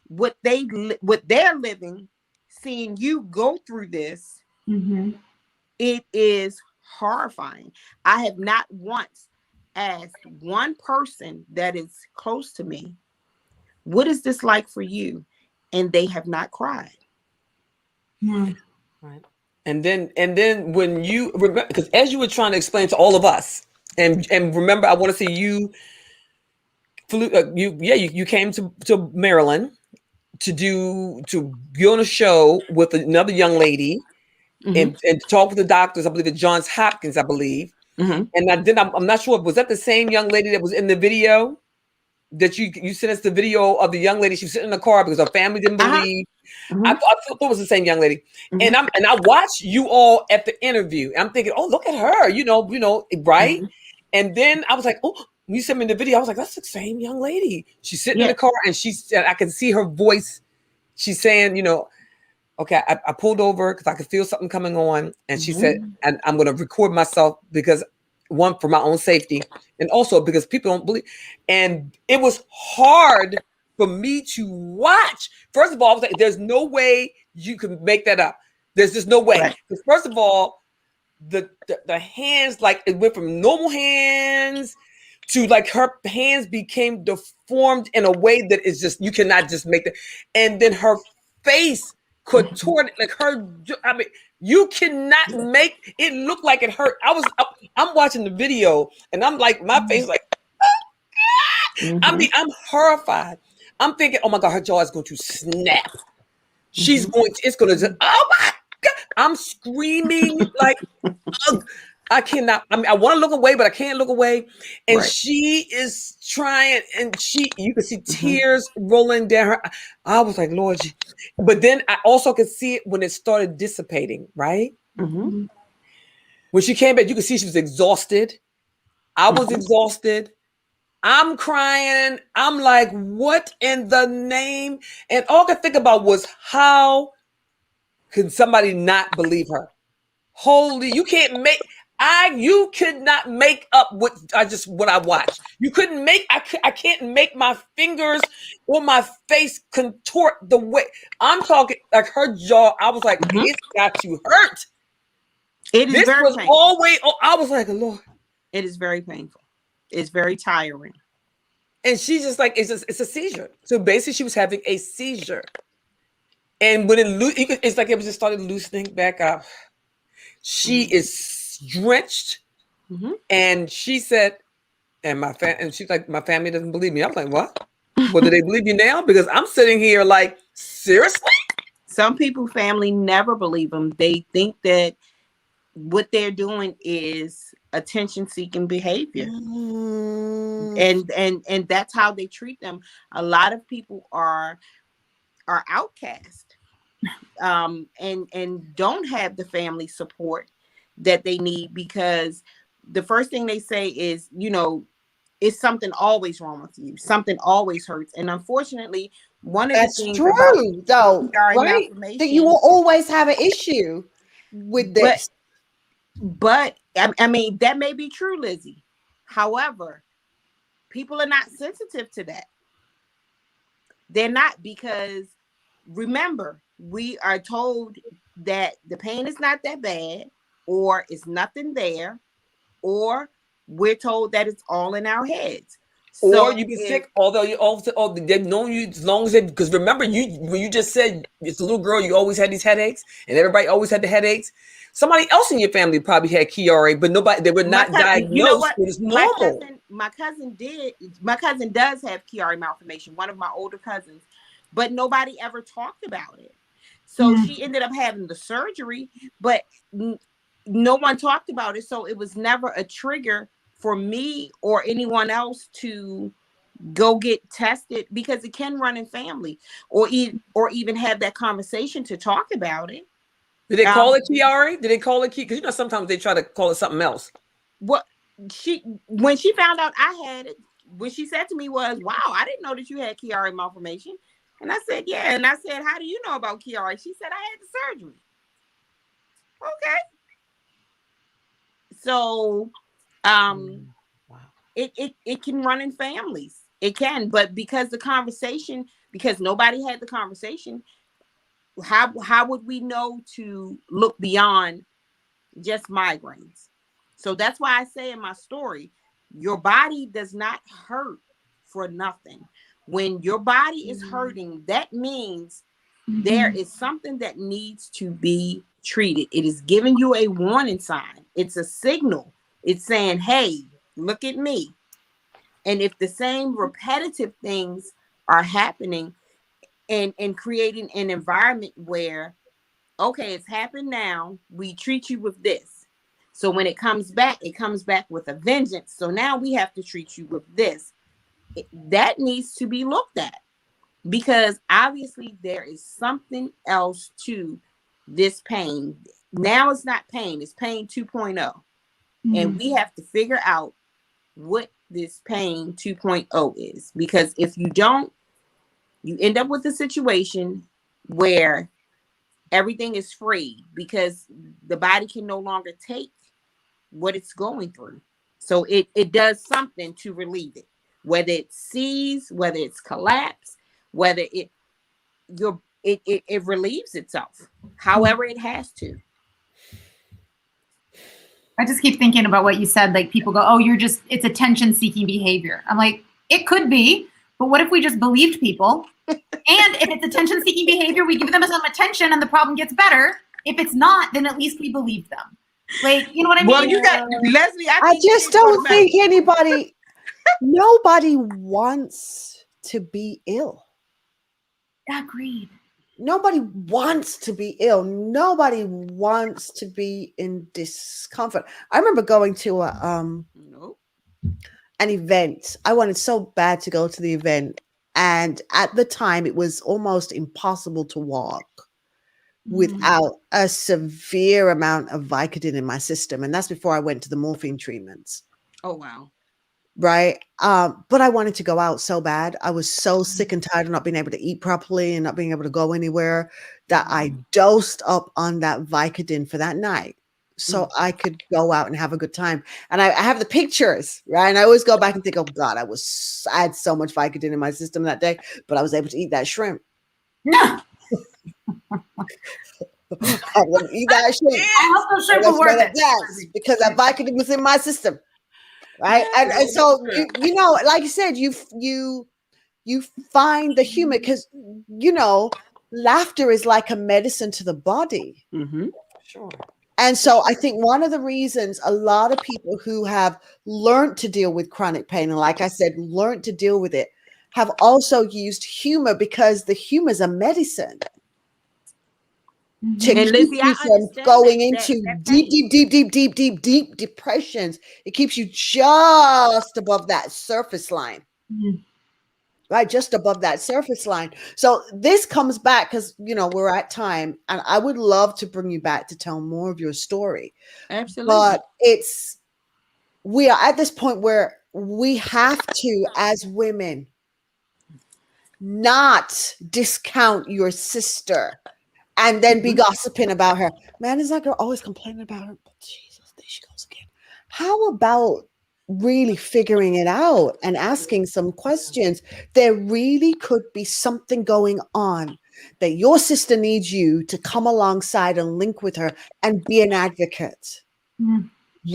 what they're living, seeing you go through this, it is horrifying. I have not once asked one person that is close to me, what is this like for you? And they have not cried. right. And then when you remember, because as you were trying to explain to all of us, and remember, I want to see you flew. You came to Maryland to be on a show with another young lady and talk with the doctors. I believe at Johns Hopkins. I believe. Mm-hmm. And I'm not sure. Was that the same young lady that was in the video? that you sent us the video of the young lady. She was sitting in the car because her family didn't believe. I thought it was the same young lady. And I watched you all at the interview. And I'm thinking, oh, look at her, right? And then I was like, oh, when you sent me the video, I was like, that's the same young lady. She's sitting in the car, and she said, I can see her voice. She's saying, okay, I pulled over because I could feel something coming on. And she said, and I'm going to record myself because one, for my own safety, and also because people don't believe. And it was hard for me to watch. First of all, I was like, there's no way you can make that up. There's just no way. Right. Because first of all, the hands, like it went from normal hands to like her hands became deformed in a way that is just, you cannot just make that. And then her face contorted, like you cannot make it look like it hurt. I'm watching the video and I'm like, my face is like, I'm horrified. I'm thinking, oh my God, her jaw is going to snap. It's going to just, oh my God. I'm screaming like, ugh. I cannot. I mean, I want to look away, but I can't look away. And she is trying, and you can see tears rolling down her. I was like, Lord. But then I also could see it when it started dissipating, right? When she came back, you could see she was exhausted. I was exhausted. I'm crying. I'm like, what in the name? And all I could think about was, how could somebody not believe her? Holy, you could not make up what I watched. You couldn't make, I can't make my fingers or my face contort the way I'm talking, like her jaw. I was like, it's got to hurt. It is very painful. I was like, Lord. It is very painful. It's very tiring. And she's just like, it's a seizure. So basically she was having a seizure. And when it's like it was just started loosening back up. She is drenched, and she said, and she's like, my family doesn't believe me. I was like, what? Well, do they believe you now? Because I'm sitting here like, seriously? Some people, family never believe them. They think that what they're doing is attention-seeking behavior, and that's how they treat them. A lot of people are outcast. And don't have the family support that they need, because the first thing they say is, it's something always wrong with you. Something always hurts. And unfortunately, one of the things true, though, right? That you will always have an issue with this. But I mean, that may be true, Lizzy. However, people are not sensitive to that. They're not, because remember, we are told that the pain is not that bad, or it's nothing there, or we're told that it's all in our heads. Or you be sick, although they've known you as long as because remember, when you just said it's a little girl, you always had these headaches, and everybody always had the headaches. Somebody else in your family probably had Chiari, but they were not diagnosed. You know what? It was normal. My cousin does have Chiari malformation, one of my older cousins, but nobody ever talked about it. So she ended up having the surgery, but no one talked about it. So it was never a trigger for me or anyone else to go get tested, because it can run in family, or even have that conversation to talk about it. Did they call it Chiari? Did they call it Chiari? Because sometimes they try to call it something else. What when she found out I had it, what she said to me was, "Wow, I didn't know that you had Chiari malformation." And I said, "Yeah." And I said, "How do you know about Chiari?" She said, "I had the surgery." Okay. So, wow. It can run in families. It can, but because nobody had the conversation, how would we know to look beyond just migraines? So that's why I say in my story, your body does not hurt for nothing. When your body is hurting, that means there is something that needs to be treated. It is giving you a warning sign. It's a signal. It's saying, hey, look at me. And if the same repetitive things are happening and creating an environment where, okay, it's happened now, we treat you with this. So when it comes back with a vengeance. So now we have to treat you with this. that needs to be looked at, because obviously there is something else to this pain. Now it's not pain, it's pain 2.0. Mm-hmm. And we have to figure out what this pain 2.0 is, because if you don't, you end up with a situation where everything is free because the body can no longer take what it's going through. So it does something to relieve it, whether it's seize, whether it's collapse, whether it relieves itself however it has to. I just keep thinking about what you said. Like, people go, oh, it's attention seeking behavior. I'm like, it could be, but what if we just believed people? And if it's attention seeking behavior, we give them some attention and the problem gets better. If it's not, then at least we believe them. Like, you know what I mean? Well, you got Leslie. I just don't think nobody wants to be ill. Agreed. Nobody wants to be ill. Nobody wants to be in discomfort. I remember going to an event. I wanted so bad to go to the event. And at the time, it was almost impossible to walk without a severe amount of Vicodin in my system. And that's before I went to the morphine treatments. Oh, wow. Right. But I wanted to go out so bad. I was so sick and tired of not being able to eat properly and not being able to go anywhere that I dosed up on that Vicodin for that night so I could go out and have a good time. And I have the pictures, right? And I always go back and think, oh God, I had so much Vicodin in my system that day, but I was able to eat that shrimp. No. I would eat that shrimp. I hope those shrimp were worth it. Because that Vicodin was in my system. Right. And so, you know, like you said, you find the humor because, you know, laughter is like a medicine to the body. Mm-hmm. Sure. And so I think one of the reasons a lot of people who have learned to deal with chronic pain, and like I said, learned to deal with it, have also used humor because the humor is a medicine. To and keep Lizzy, you from going into deep depressions. It keeps you just above that surface line. Right, just above that surface line. So this comes back because, you know, we're at time, and I would love to bring you back to tell more of your story. Absolutely. But we are at this point where we have to, as women, not discount your sister and then be gossiping about her. Man, is that girl always complaining about her? But Jesus, there she goes again. How about really figuring it out and asking some questions? There really could be something going on that your sister needs you to come alongside and link with her and be an advocate.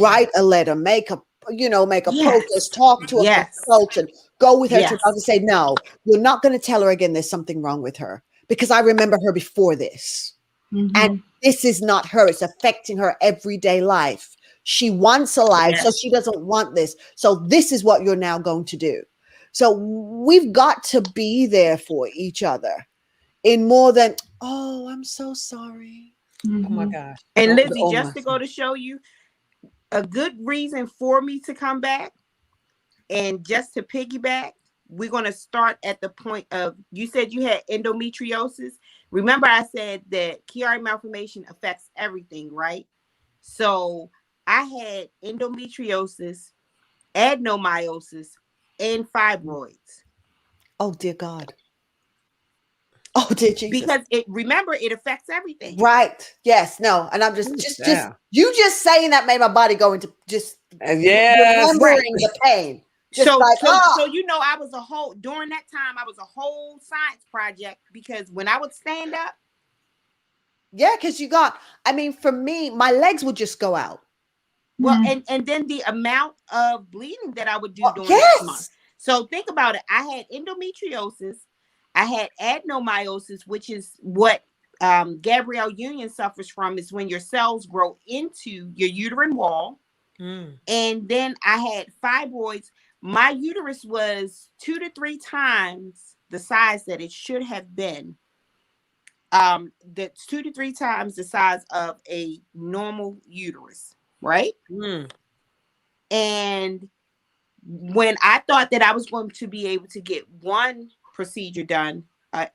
Write a letter, make a protest, talk to a consultant, go with her to doctor, say, no, you're not going to tell her again there's something wrong with her because I remember her before this. And this is not her. It's affecting her everyday life. She wants a life, so she doesn't want this. So this is what you're now going to do. So we've got to be there for each other in more than, oh, I'm so sorry. Oh my gosh. And Lizzy, just to go to show you a good reason for me to come back, and just to piggyback, we're going to start at the point of, you said you had endometriosis. Remember I said that Chiari malformation affects everything, right? So I had endometriosis, adenomyosis, and fibroids. Oh, dear God. Oh, dear Jesus. Because it affects everything. Right. Yes. No. And I'm just you just saying that made my body go into just remembering the pain. So you know, during that time, I was a whole science project, because when I would stand up. Yeah, because for me, my legs would just go out. Well, and then the amount of bleeding that I would do during that month. So think about it. I had endometriosis. I had adenomyosis, which is what Gabrielle Union suffers from, is when your cells grow into your uterine wall. And then I had fibroids. My uterus was 2 to 3 times the size that it should have been. That's 2 to 3 times the size of a normal uterus, right? And when I thought that I was going to be able to get one procedure done,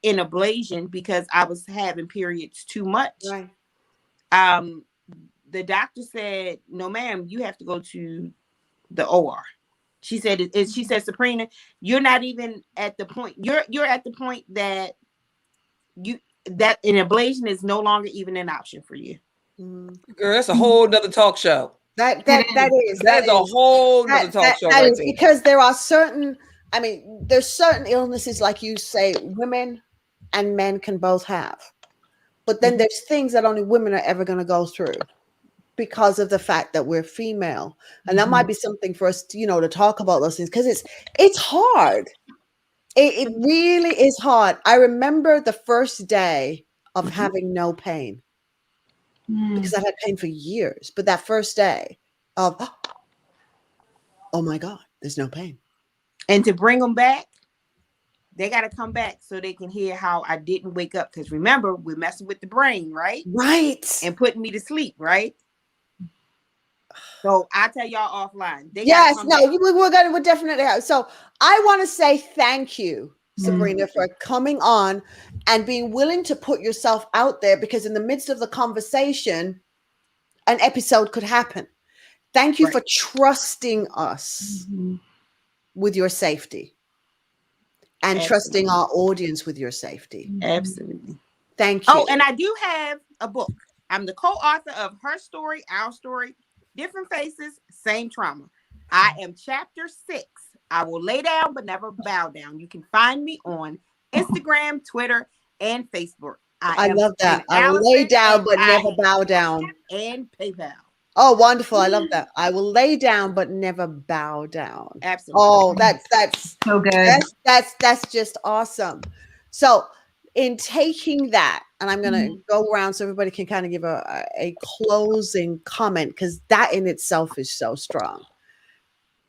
in ablation, because I was having periods too much. Right. The doctor said, "No, ma'am, you have to go to the OR." She said, she said, "Sabrina, you're not even at the point. You're at the point that that an ablation is no longer even an option for you." Girl, that's a whole nother talk show. That That's a whole nother talk show right there. because there are certain, I mean, there's certain illnesses, like you say, women and men can both have. But then there's things that only women are ever going to go through because of the fact that we're female. And that might be something for us to, to talk about those things, because it's hard. It really is hard. I remember the first day of having no pain, because I've had pain for years. But that first day of, oh my God, there's no pain. And to bring them back, they got to come back so they can hear how I didn't wake up. Because remember, we're messing with the brain, right? Right. And putting me to sleep, right? So I tell y'all offline. Yes, no, we're definitely have. So I want to say thank you, Sabrina, for coming on and being willing to put yourself out there, because in the midst of the conversation, an episode could happen. Thank you for trusting us with your safety and trusting our audience with your safety. Absolutely. Thank you. Oh, and I do have a book. I'm the co-author of Her Story, Our Story, Different Faces, Same Trauma. I am chapter 6. I will lay down but never bow down. You can find me on Instagram, Twitter, and Facebook. I love that. I will lay down but never bow down. And PayPal. Oh, wonderful. I love that. I will lay down but never bow down. Absolutely. Oh, that's so good. That's just awesome. So in taking that, and I'm going to go around so everybody can kind of give a closing comment, because that in itself is so strong.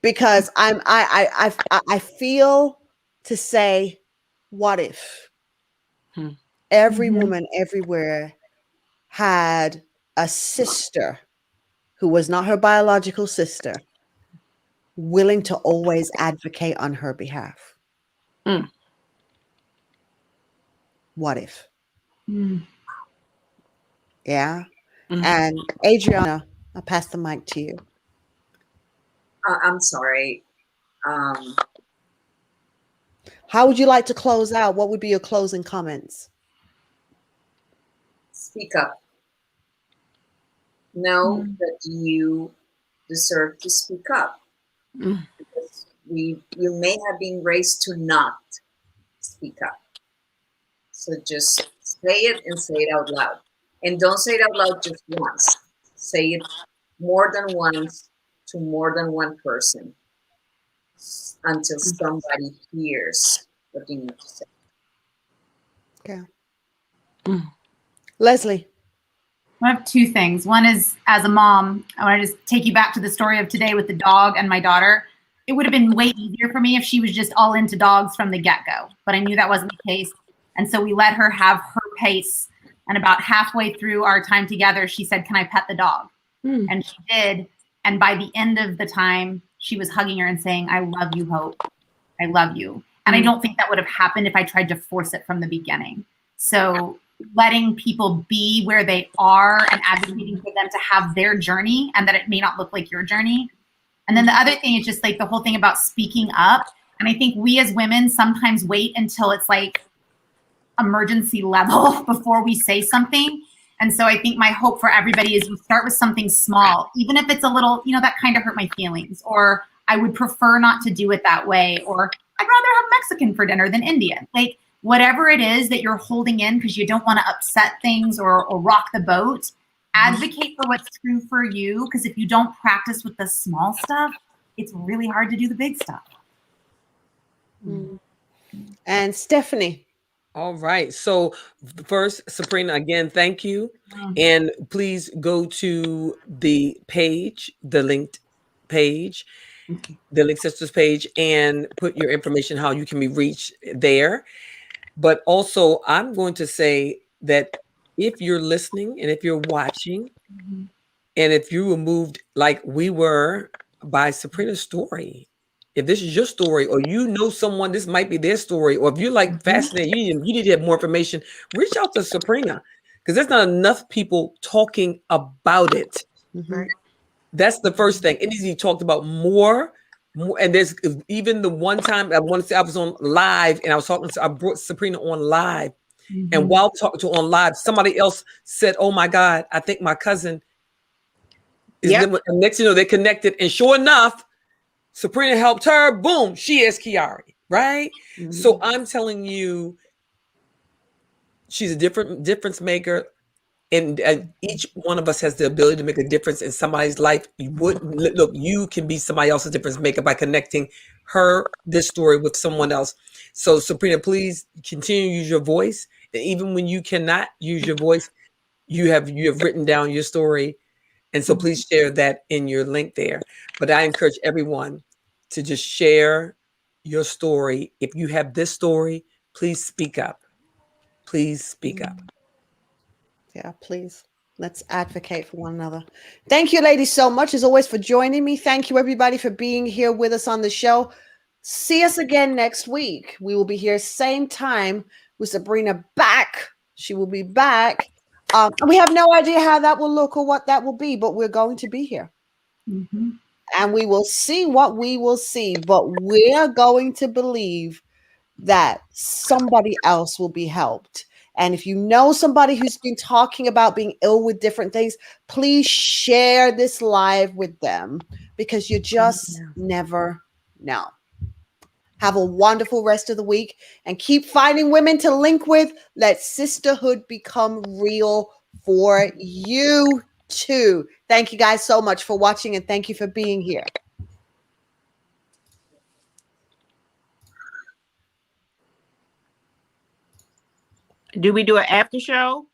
Because I feel to say, what if every woman everywhere had a sister who was not her biological sister, willing to always advocate on her behalf? What if? Yeah. And Adriana, I'll pass the mic to you. I'm sorry. How would you like to close out? What would be your closing comments? Speak up. Know that you deserve to speak up. Because you may have been raised to not speak up. So just say it and say it out loud. And don't say it out loud just once. Say it more than once to more than one person until somebody hears what you need to say. Okay. Leslie. I have two things. One is, as a mom, I want to just take you back to the story of today with the dog and my daughter. It would have been way easier for me if she was just all into dogs from the get-go, but I knew that wasn't the case. And so we let her have her pace. And about halfway through our time together, she said, "Can I pet the dog?" And she did. And by the end of the time, she was hugging her and saying, "I love you, Hope. I love you." And I don't think that would have happened if I tried to force it from the beginning. So letting people be where they are and advocating for them to have their journey, and that it may not look like your journey. And then the other thing is just like the whole thing about speaking up. And I think we as women sometimes wait until it's like emergency level before we say something. And so I think my hope for everybody is you start with something small, even if it's a little, that kind of hurt my feelings, or I would prefer not to do it that way, or I'd rather have Mexican for dinner than Indian. Like whatever it is that you're holding in because you don't want to upset things or rock the boat, advocate for what's true for you. Because if you don't practice with the small stuff, it's really hard to do the big stuff. And Stephanie. All right. So first, Sabrina, again, thank you. And please go to the page, the linked page, the Link Sisters page, and put your information, how you can be reached there. But also, I'm going to say that if you're listening and if you're watching, and if you were moved like we were by Sabrina's story, if this is your story, or you know someone, this might be their story, or if you're like fascinated, you need to have more information, reach out to Sabrina, because there's not enough people talking about it. Right. That's the first thing. It needs to be talked about more. And there's even the one time I want to say I was on live and I brought Sabrina on live. And while talking to her on live, somebody else said, "Oh my God, I think my cousin is." Yep. And next, they connected. And sure enough, Sabrina helped her. Boom, she is Kiari, right? So I'm telling you, she's a difference maker. And each one of us has the ability to make a difference in somebody's life. You can be somebody else's difference maker by connecting this story with someone else. So Sabrina, please continue to use your voice. And even when you cannot use your voice, you have written down your story. And so please share that in your link there. But I encourage everyone to just share your story. If you have this story, please speak up. Please speak up. Yeah, please. Let's advocate for one another. Thank you, ladies, so much as always for joining me. Thank you, everybody, for being here with us on the show. See us again next week. We will be here same time with Sabrina back. She will be back. And we have no idea how that will look or what that will be, but we're going to be here. And we will see what we will see. But we're going to believe that somebody else will be helped. And if you know somebody who's been talking about being ill with different things, please share this live with them, because you just never know. Have a wonderful rest of the week and keep finding women to link with. Let sisterhood become real for you too. Thank you guys so much for watching, and thank you for being here. Do we do an after show?